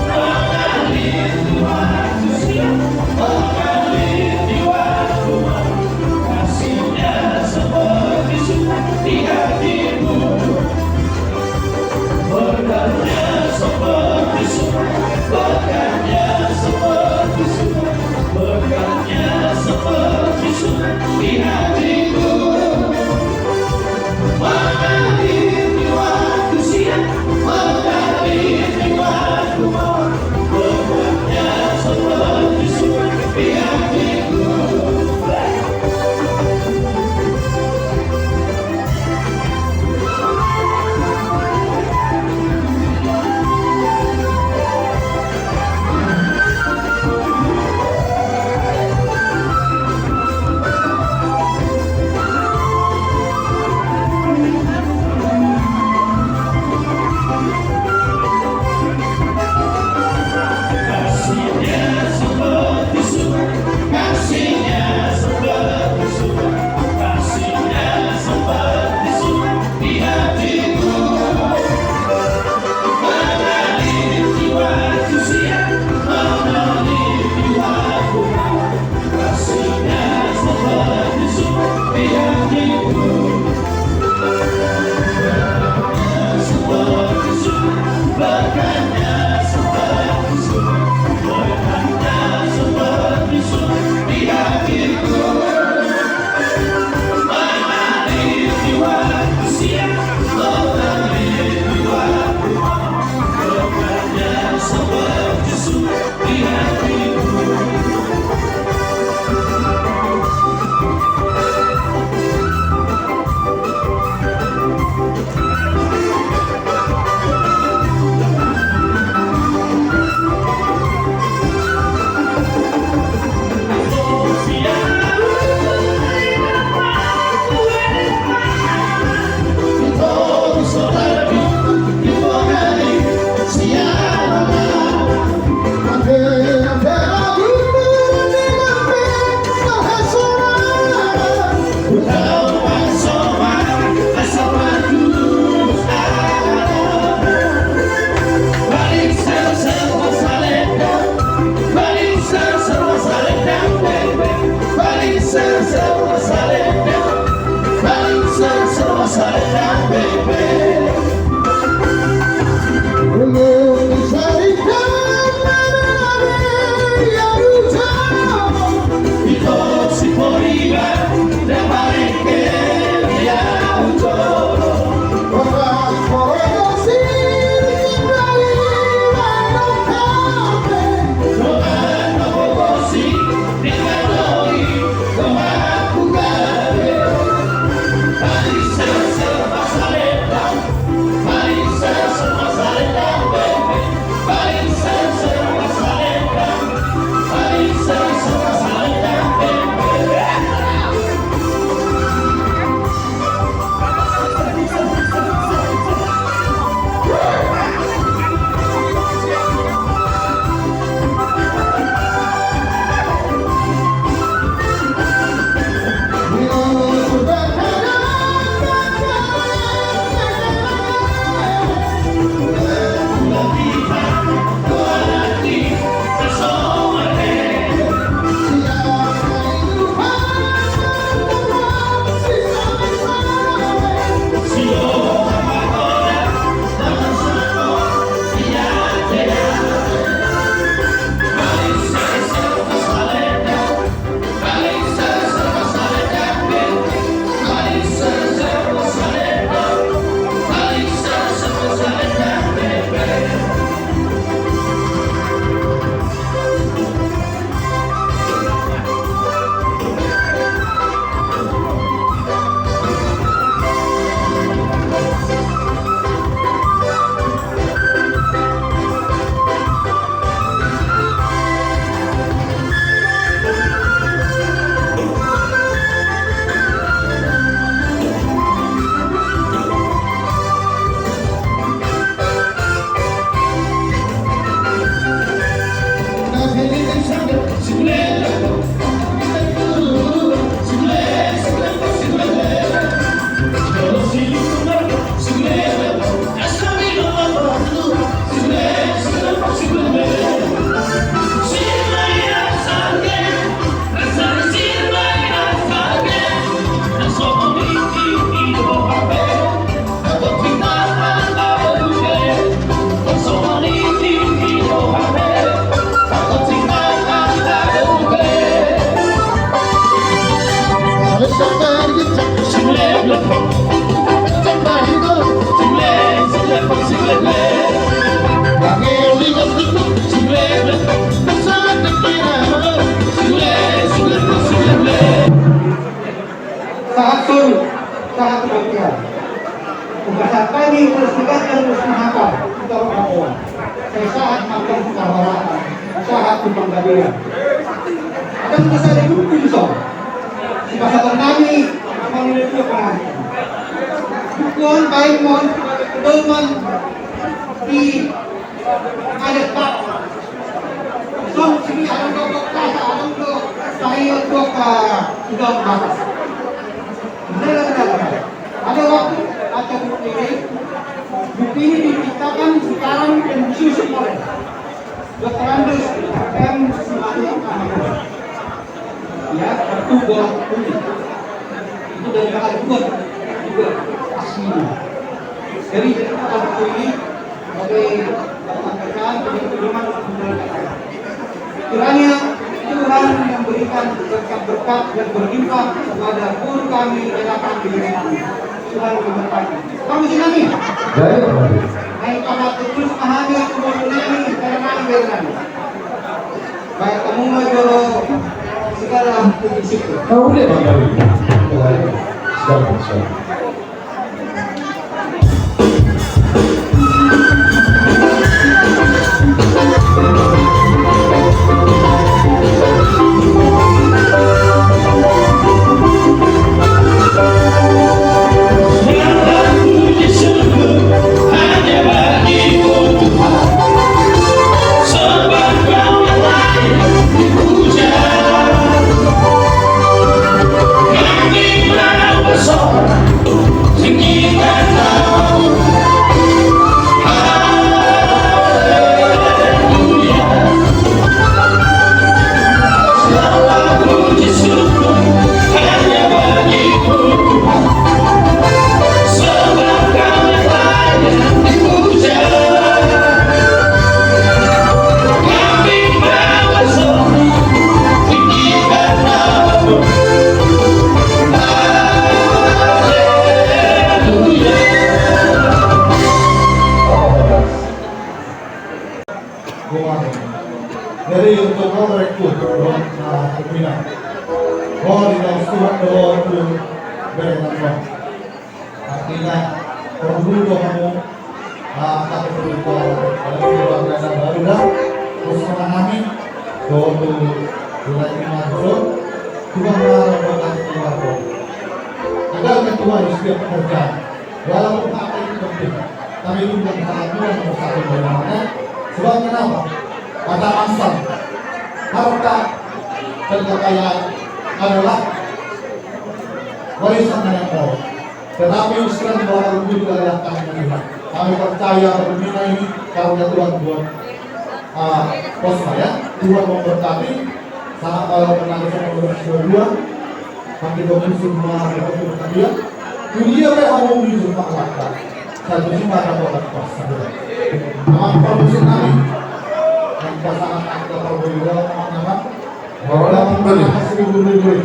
Mengalir jiwaku siang, mengalir jiwaku malu. Kasihnya seperti surga di hatiku. Berkatnya rasul sangat berlebihan. Bahasa kami terus meningkatkan terus menghafal kita orang saya saat makan kewaraan, saat kebanggaan. Akan bisa didukung so. Bahasa kami memiliki perhatian. Dukun baik mon, teman di ada pak. So sini ada dokter kasa, ada dokter saya dokter sudah batas. Benar. Ada waktu atau bukti ini diciptakan sekarang dan disusun oleh Dr. Andus M. Simatullah Ahmad. Ya, itu bola kuning. Itu dari kakak juga aslinya. Jadi buku ini sebagai sampaikan penerima kiranya Tuhan yang berikan berkat dan berlimpah kepada guru kami yang datang di kami. Tuhan memberkati. Kamu sih kami? Naik pahat terus pahami kemudian ini karena berani. Baik kamu mau jolo segala disitu. Oh, boleh Bang Dawi. Siap. Jadi untuk kau merekrut pembina, kau tidak surat doa untuk berenang. Artinya perlu kamu tak perlu kau kalau kau berenang baru dah, terus kami doa untuk mulai masuk, juga melakukan keluar. Agar ketua di setiap pekerjaan, walaupun apa itu penting, kami juga melakukan satu bagaimana. Sebab kenapa? Pada asal harta dan kekayaan adalah warisan nenek moyang. Tetapi Islam bahwa juga yang kami melihat. Kami percaya pembina ini karunia Tuhan buat kosma ya. Tuhan memberkati sangat kalau menangis kedua. Kami doa semua berkat dia. Dunia mereka mau menuju fakta. Satu cuma ada buat kuasa. Amat permusuh kami. Dan pasangan kita berbeda nama bahwa memberi hasil beri.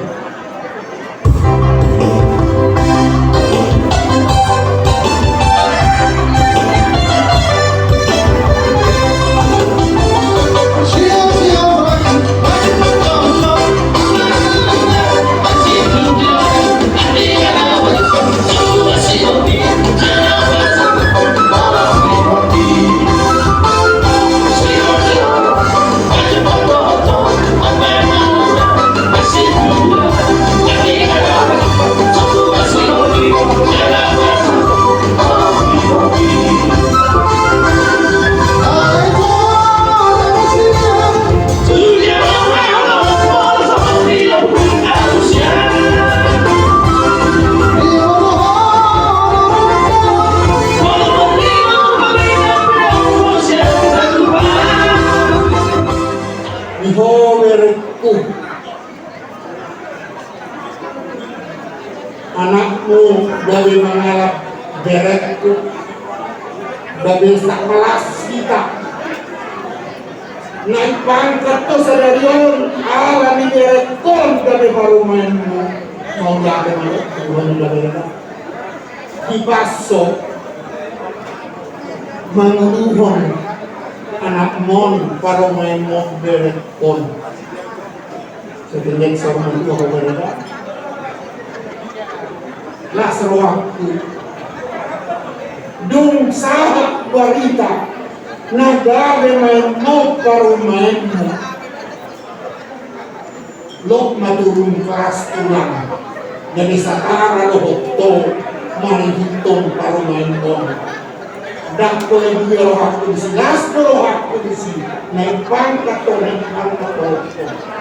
Anakmu dari mengalap berekku dari sak melas kita naik pangkat tuh sadarion alami berekon dari baru mainmu mau jadi mana dari dipaso mengunuhon anak mon baru main mau berekon sebenarnya sama itu apa mereka lasrohakku dung sahat barita nagave man mo parumainmu lok maturun keras tulang jadi satara lohokto manihitong parumainmu dan kalau dia rohakku disi las rohakku disi naik pangkat to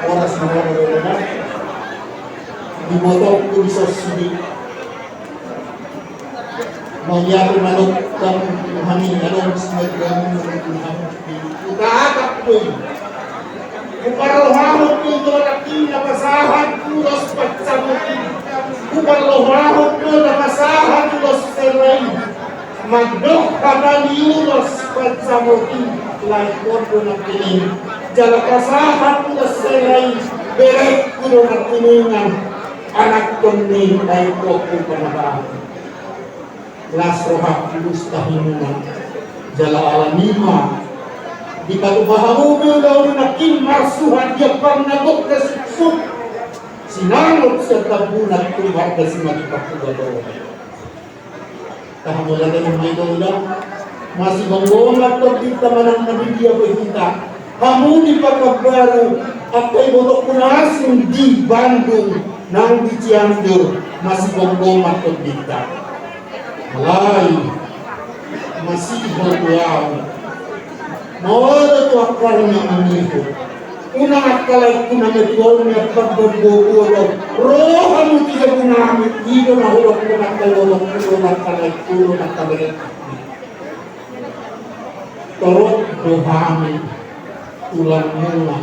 oras marana dibotok ku disosidi mangyari manok kang hani anong sinagam utaakap ko kuparohahot ko ito napasahan kulos pagsamutin kuparohahot ko napasahan kulos seray magdok kadaliulos pagsamutin lahat ko na piling jalakasahan kulos seray berek ko na pilingan anak ko ni ay ko kung panabahan las rohak lustahimunan jala alamima di patubahamu daw nakin marsuhan dia panagok na suksuk sinangot serta bunat tumar na si magpapagato tahamulan ng mga ito masih menggomat pag kita manang nabigya ko kita kamu di pagkabaru at kay botok kunasin di Bandung nang di Cianjur masih menggomat pag kita Malay, masih berdoa. Mawala to akal ng amigo. Unang akalay ko na medyon niya pagbabuo. Roha mo tiga gunamit. Dito na hulog ko na kalolog ko na kalay ko na kabalit. Torok dohami. Tulang mula.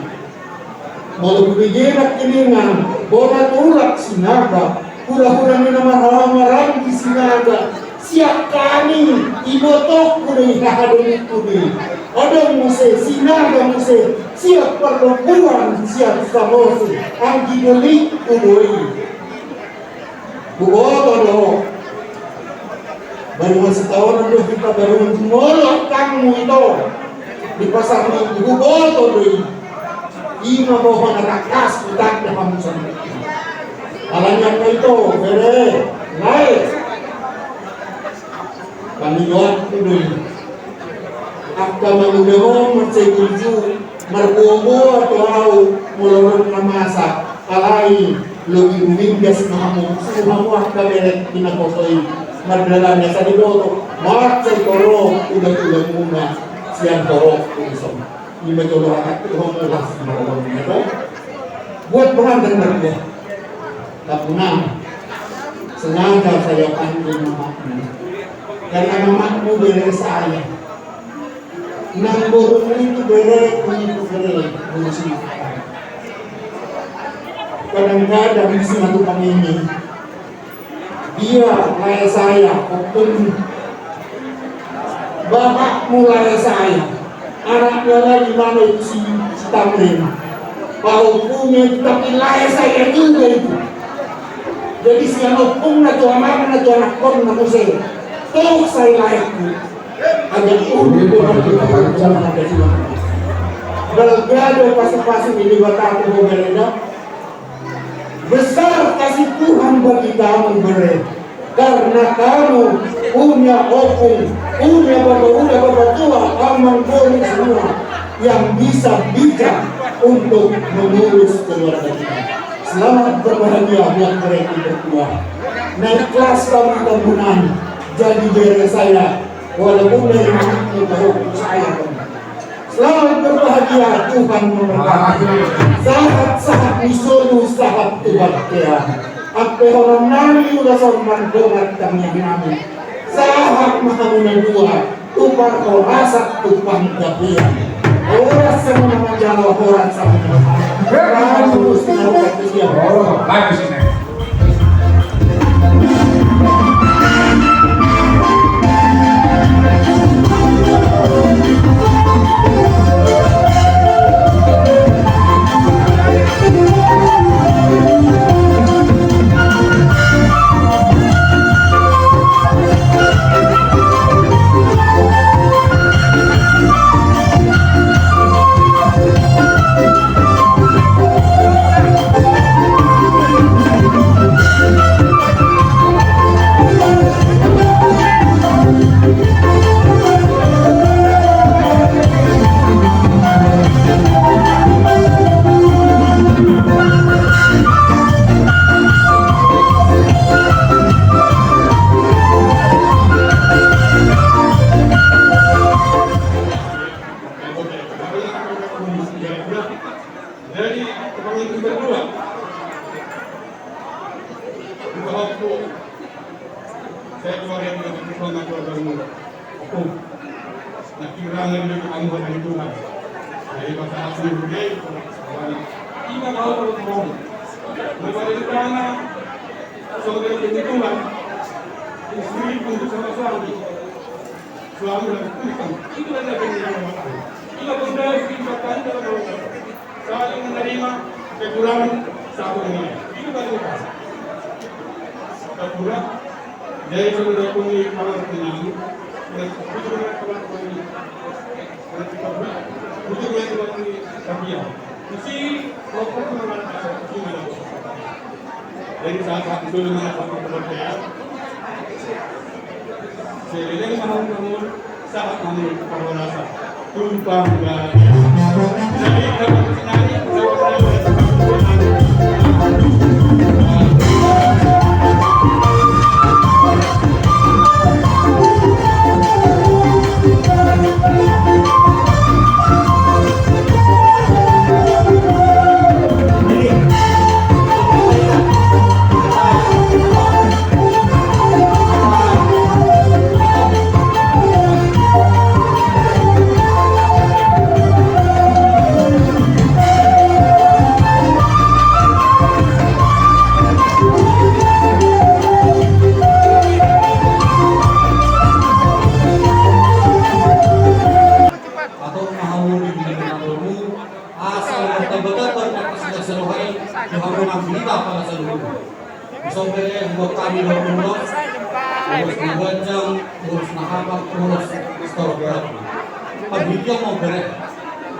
Malubigyan at kilingan. Bola tulak sinaga. Hula-hula nyo na marang di sinaga. Siap kami ibotok ko na ikakadunit ko na odong muse, sinaga muse siap perempuan siap samose ang ginulit ko doy buboto do baru masih tahun na doy kita baru ngolok kamu ito di pasar minggu buboto doy ima mo narakas utak na kamusan alanya ka ito bere naik kami yot tuloy at kamangudamo magsiguju marbubo at wow mulurong na masa kalay luminggas na mo suha mo at kamerek pinakosoy magdala niya sa diboto maksay toro ugat-ugat muna siyang toro isang hindi matulong at tuhong ulas marunong nito buat pengantin mereka tapunan sengaja saya panggil mamaknya karena mamakmu bere saya nang burung itu bere musik kadang-kadang di sini tukang ini dia mulai saya open bapak mulai saya anaknya lagi mana itu si Tamrin kalau punya tapi mulai saya juga itu jadi siapa pun na tuh anak kon na kusay tuh saya layakku ada itu zaman ada sih belgado pasang-pasang ini bataku berbeda besar kasih Tuhan bagi kamu beri karena kamu punya opung punya bapak tua amang koni semua yang bisa bijak untuk mengurus keluarga kita. Selamat berbahagia buat mereka berdua. Naik kelas kamu tahunan jadi bere saya walaupun dari mana tahu saya. Selamat berbahagia Tuhan memberkati. Sahat misulu sahat Tuhan dia. Apa orang nami udah sorman dogat kami nami. Sahat mahamuna dua. Tupar kau rasak tupang dapian. Orang semua majalah orang sama. Kamu selamat bersiap. Bagus ini. dihargai kembali. Ima kalau berbohong, berbalik karena saudara kebetulan istri untuk sama suami dan kulikan itu adalah yang masalah. Ila benda disebabkan dalam orang saling menerima kekurangan satu dengan lain. Itu kan lukas. Kekurangan dari saudara kuni kalau tenang dan bukan kalau kuni bukan kalau kuni kabian. Mesti pokok mengenai gimana. Dari saat itu dengan kepercayaan Sering mahal-mahal saat kami perwasa tumpang gaya. Jadi dapat senang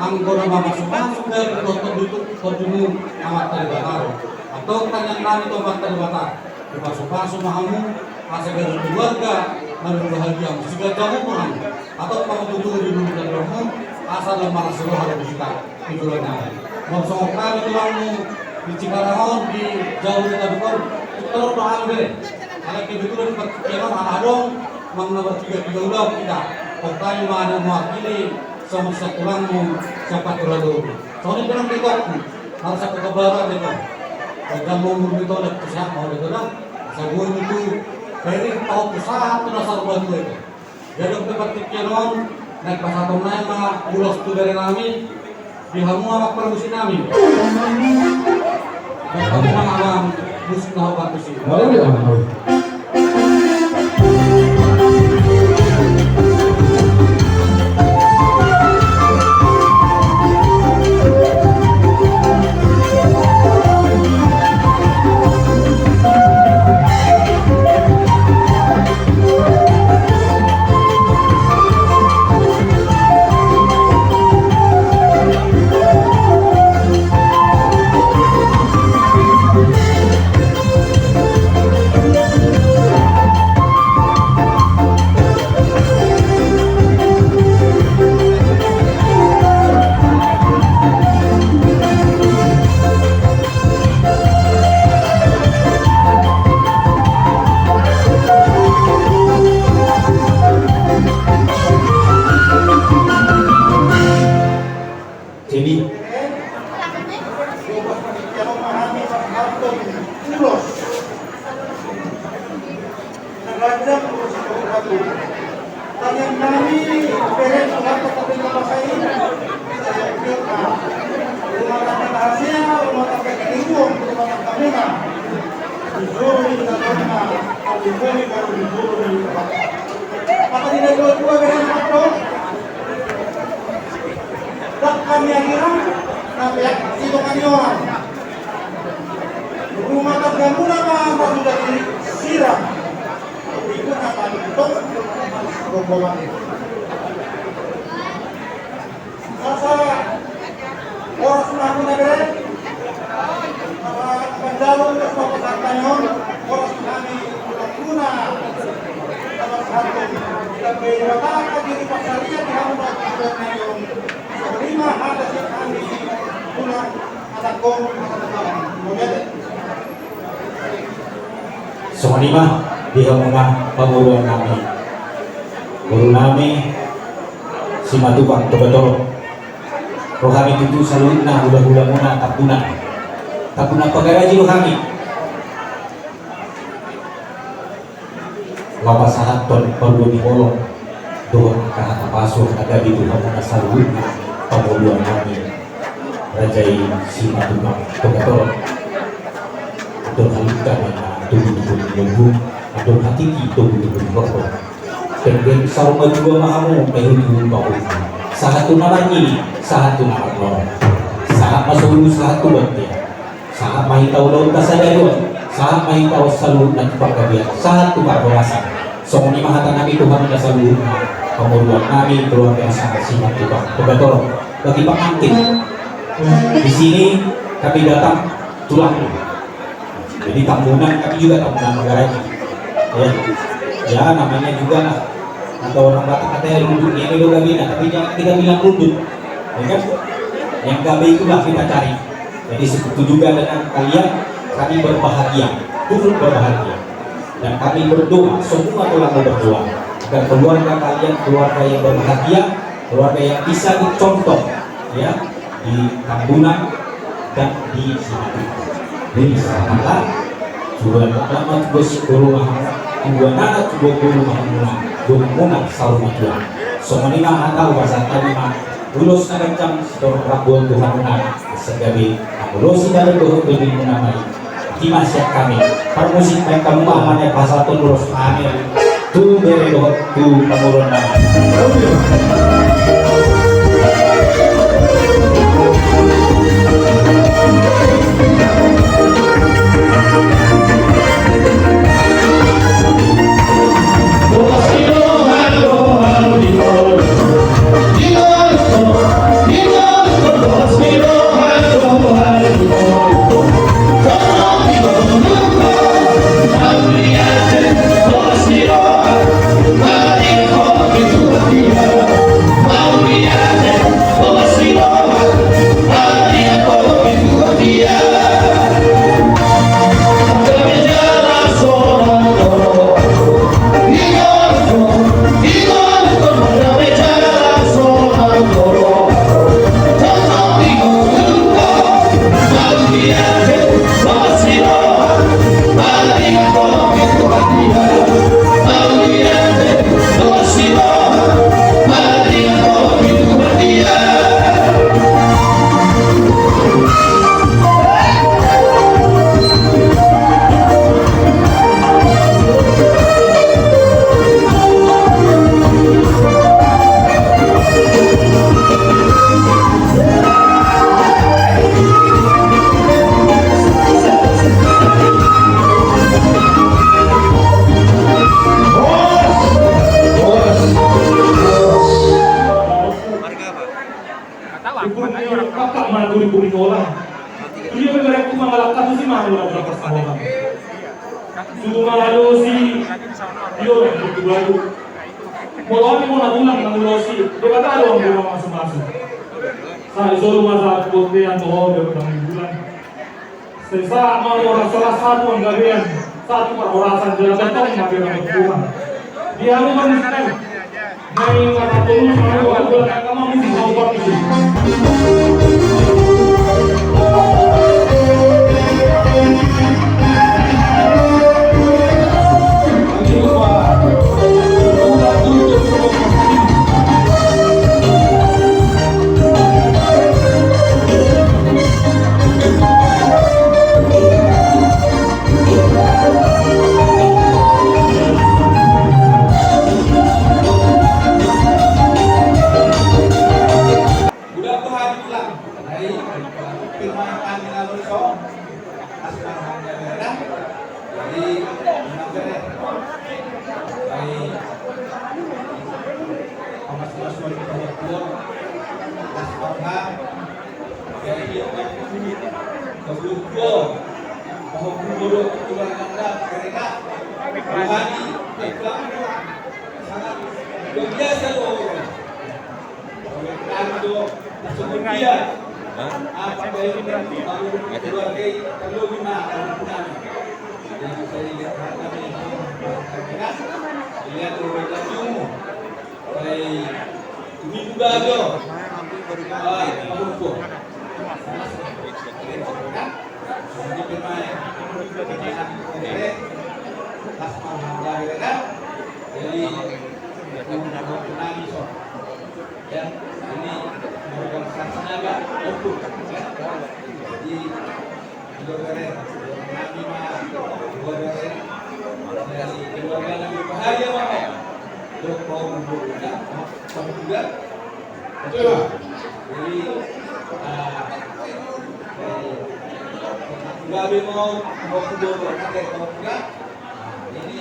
anggota masuk dari dokter itu bertemu amat terbatar atau tanyakan itu amat terbatar dipasuk-pasuk mahamu asal dari keluarga dan bahagia jika kamu paham atau kamu tutup di bumi dan rohmu asal lemah seluruh harus kita itulah ngomong kali tulangmu di Cikarang di jauh dari kau terus paham deh kalau kebetulan perkiraan adong mengenai bertiga udah kita pokoknya mana mewakili sama tulangmu siapa terlalu soalnya bilang kita harus satu kebaran itu kalau mau itu ada usaha mau itu lah sabun itu dari tahu usaha itu dasar bantu itu jadi untuk pertikian naik pasar tunai mah ulos itu dari kami dihamu apa produksi kami dan kami mengalami musim tahu produksi rumah tangga muna apa sudah disiram itu apa itu rombongan itu masa orang semakin negara penjalur ke semua pesantren orang kami guna dalam satu kita berwata di pasaria di hambat terima ada kami guna ada kong Semanima dihamuna pamuruan kami guru nami si matubang tobadoro rohani itu salunna hula-hula muna takuna pagaraji rohani lapas sahat ton perlu diolong doa kahata paso ada di Tuhan salunna pamuruan kami Rajai si Matubang Togator Atur halika na tubuh-tubuh nunggu Atur hatiki tubuh-tubuh nunggu Tenggen sarunga juga mahamu Mehudu bau Sahatu namanya Sahatu nama Sahat masuk sahatu bantia Sahat mahitau laut kasadayuan Sahat mahitau salut dan pagkabian Sahatu kabawasan Songoni mahatan nabi Tuhan dan salut Kemudian kami keluarga sangat simak Tuhan Togator bagi pengantin di sini kami datang tulang. Jadi tambunan kami juga tambunan negara ini. Ya namanya juga atau orang Batak katanya rundut ini lo gabina, tapi jangan kita bilang rundut, ya kan? Yang gabe itulah kita cari. Jadi seperti juga dengan kalian kami berbahagia, turut berbahagia, dan kami berdoa semua tulang berdoa agar keluarga kalian keluarga yang berbahagia, keluarga yang bisa dicontoh, ya. Di Tambunan dan di Simatu. Jadi sahabatlah, juga pertama juga sepuluh juga nana juga guru mahamuna, guna sarumatuan. Somanima atau bahasa tanima, ulos na kencang sedang rabon Tuhan benar, segabi, ulos dari Tuhan lebih menamai. Kima siap kami, permusik baik kamu pahamnya pasal terus amin. Tu beri doa tu pemurun nama. Satu perorasan jalan tentang yang berhubungan. Dia menemukan naik kata tulus lalu kamu mesti tahu itu. organisasi naga opung ya. Jadi keluarga kami mah keluarga dari keluarga yang berbahagia banget. Dok mau juga sama juga. Betul. Jadi kami mau kedua pakai mau juga. Jadi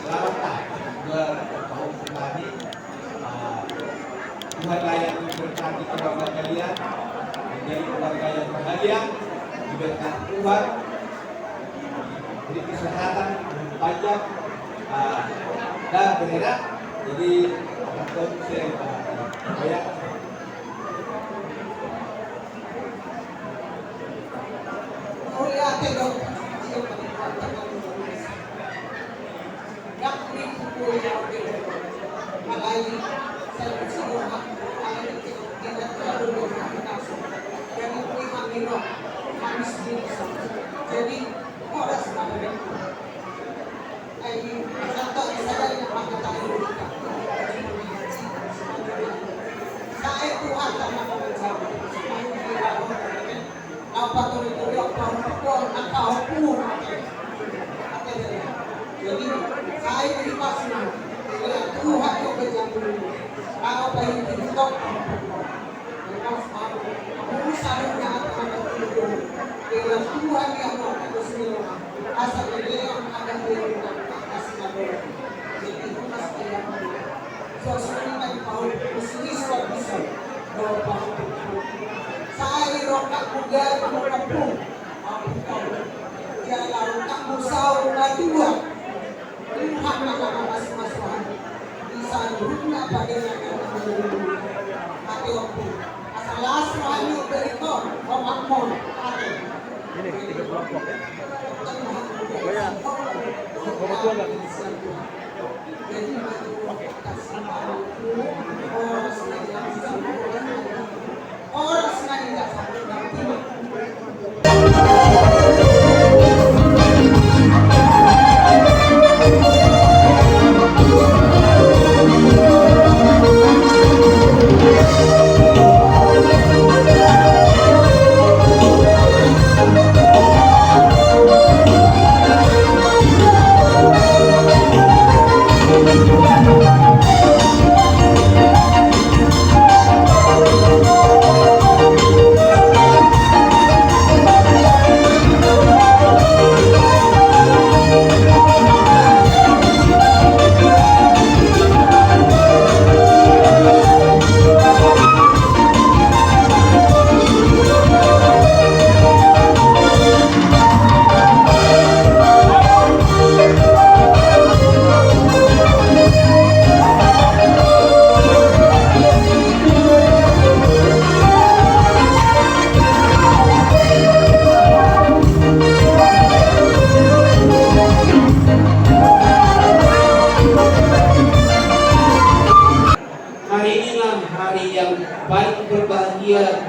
selamat lah buat tahun kembali. Tuhan layak memberkati keluarga kalian menjadi keluarga yang bahagia, diberkati Tuhan, beri kesehatan panjang dan bergerak. Jadi untuk saya jadi orang sebenarnya contoh misalnya yang pakai tahu saya Tuhan karena menjawab apa teritorial perempuan atau pun jadi saya terima semua Tuhan yang berjambul apa yang dihidup usahanya akan dengan Tuhan yang mau semua asal dia yang ada di atas kabel jadi itu pasti yang sosok yang tahu mesti suatu bisa bahwa saya rokat muda kampung jalan kampung sahur dua Tuhan nama masing-masing bisa berguna pada yang hati waktu last one you very good from Akmon. Ini 3 kelompok ya. Ya. Kebetulan enggak? Orang sengaja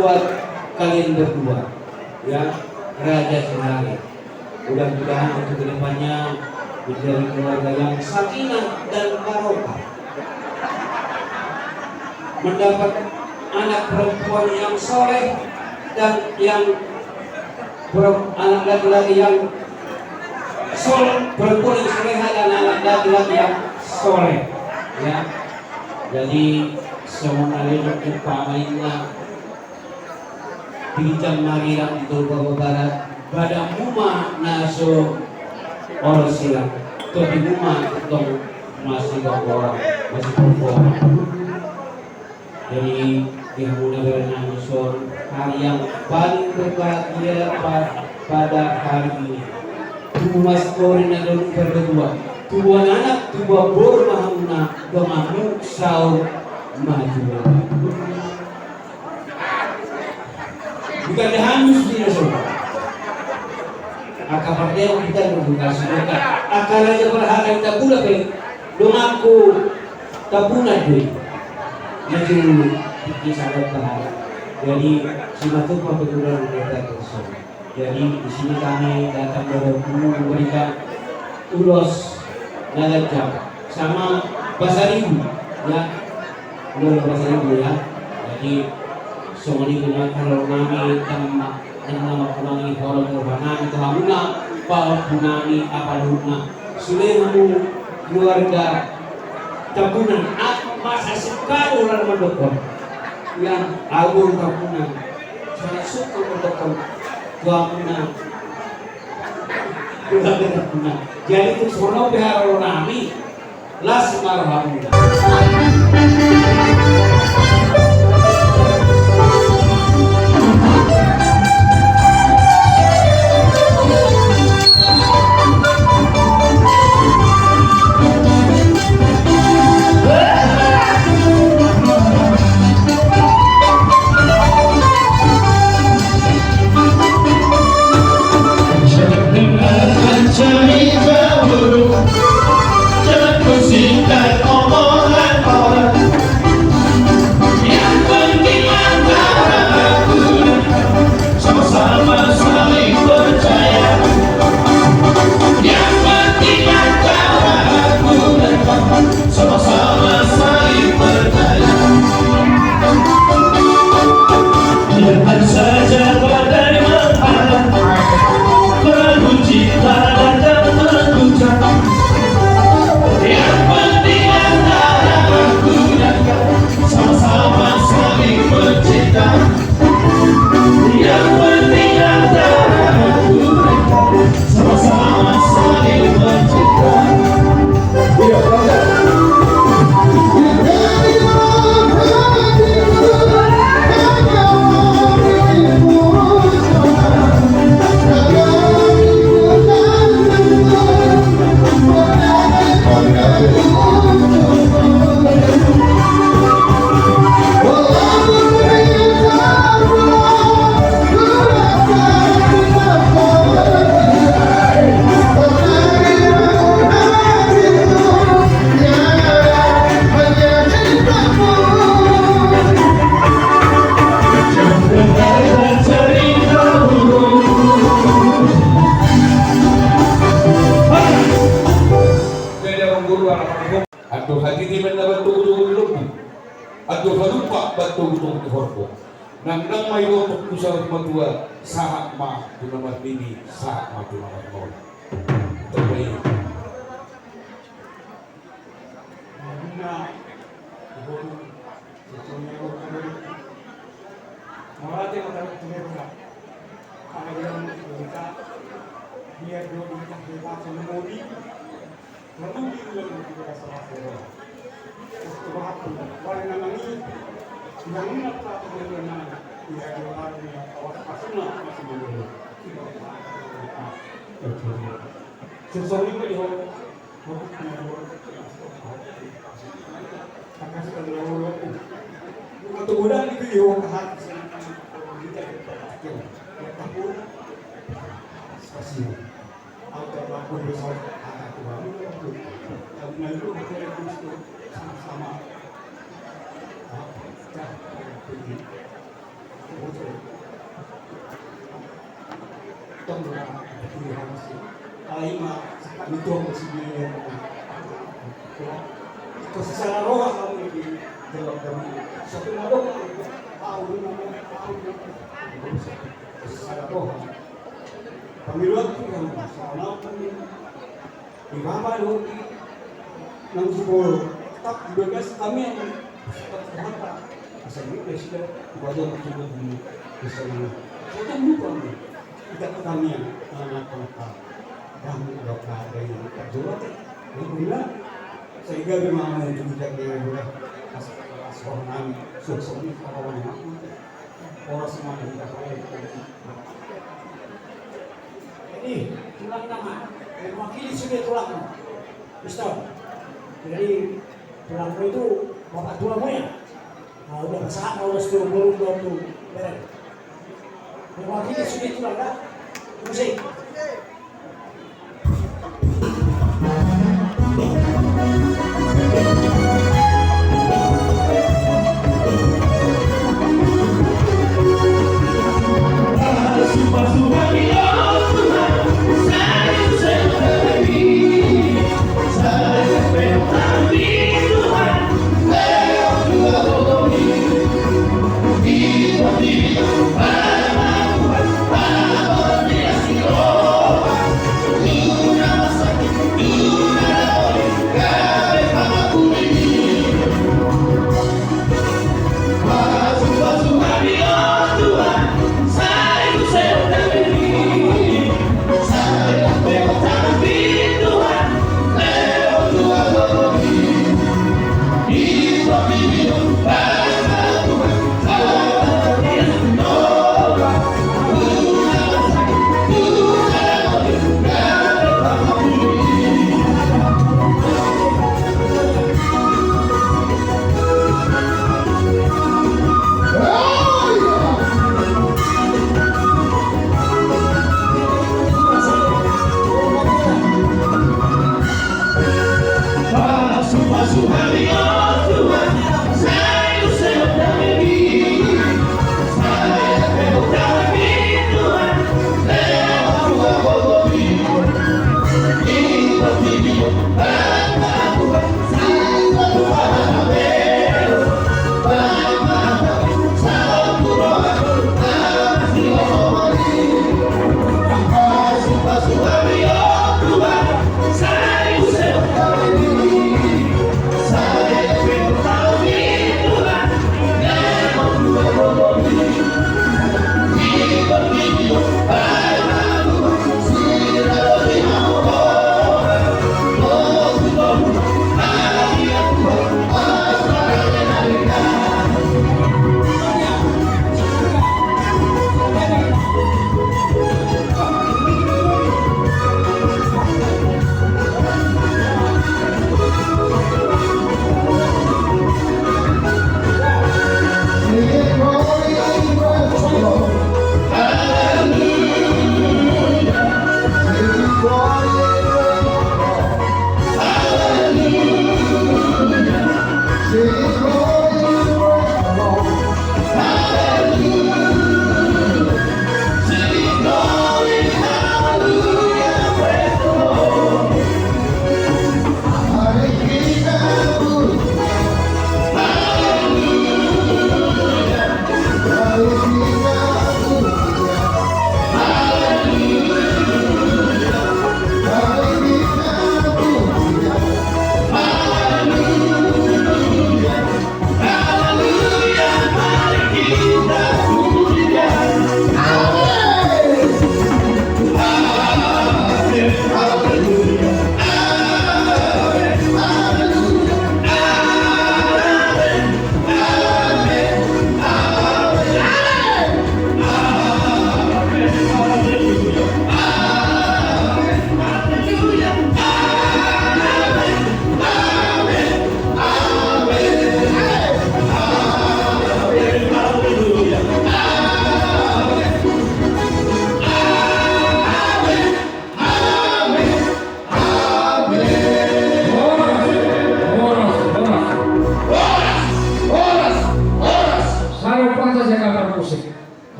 buat kalian berdua ya Raja Senari. Mudah-mudahan untuk kedepannya menjadi keluarga yang sakinah dan barokah, mendapat anak perempuan yang soleh dan yang anak laki-laki yang soleh, perempuan yang soleha dan anak laki-laki yang soleh ya. Jadi semua nalilok upamanya bincang marilang di Jawa Barat pada muma naso orang silang tapi muma itu masih orang masih perempuan. Jadi yang mudah bernasor hari yang paling berbahagia pada hari ini tubuh mas korin dan berdua tubuh anak tubuh bor mahuna gemamu saur maju bukan dihanus di nasional. Akaparnya kita membuka semua. Akar aja berharga kita pula pe. Domaku tabuna deh. Nanti kita sangat berharga. Jadi simatun pembetulan kita terus. Jadi di sini kami datang dari memberikan ulos nagajam sama bahasa ibu ya. Ulos bahasa ibu ya. Jadi Sumali dengan kalau nami dan nama kulangi horor korbanan kelamuna punani apaluna sulemu keluarga tabunan masa sekali orang mendokon yang awal tabunan sangat suka mendokon kelamuna keluarga tabunan jadi itu sono beharo nami las marhamuna. Aduh hadirin na bantu-bantu lupa. Aduh halupa bantu-bantu horpo. Nang may wotok ko sa matua sahat ma tunamat bini sahat ma tunamat mo. Terbaik. Morate matarik tumira. Kaya kita biar dua kita hebat memori. Lalu kita salah satu. Sebab warna nani yang nak tak bagaimana dia warna awak asna masih boleh. Sesuatu yang dia akan sekali orang atau mudah itu yang hak kita takut spasial atau takut besar akan bangun karena itu kita harus sama-sama pergi tunggulah pilihan sih aima itu masih secara roh kamu ini dalam kami satu malam tahu secara roh pemiluan itu yang sama di mana itu nang sepuluh tak begas kami yang terhadap asal ini presiden wajah bercoba di desa ini kita lupa kita kami anak-anak dan dokter dari terjual yang bilang sehingga memang itu tidak boleh asal kami sukses ini kawan orang semua kita ini tulang nama mewakili sebagai tulang Ustaz. Jadi tulang itu bapak tulangmu ya udah besar udah seluruh tuh beres mewakili sebagai tulang kan musik. Viva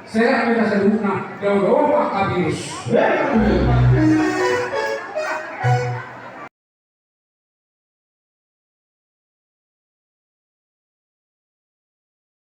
Saya ambil nasa luna. Daw-daw pa kabis.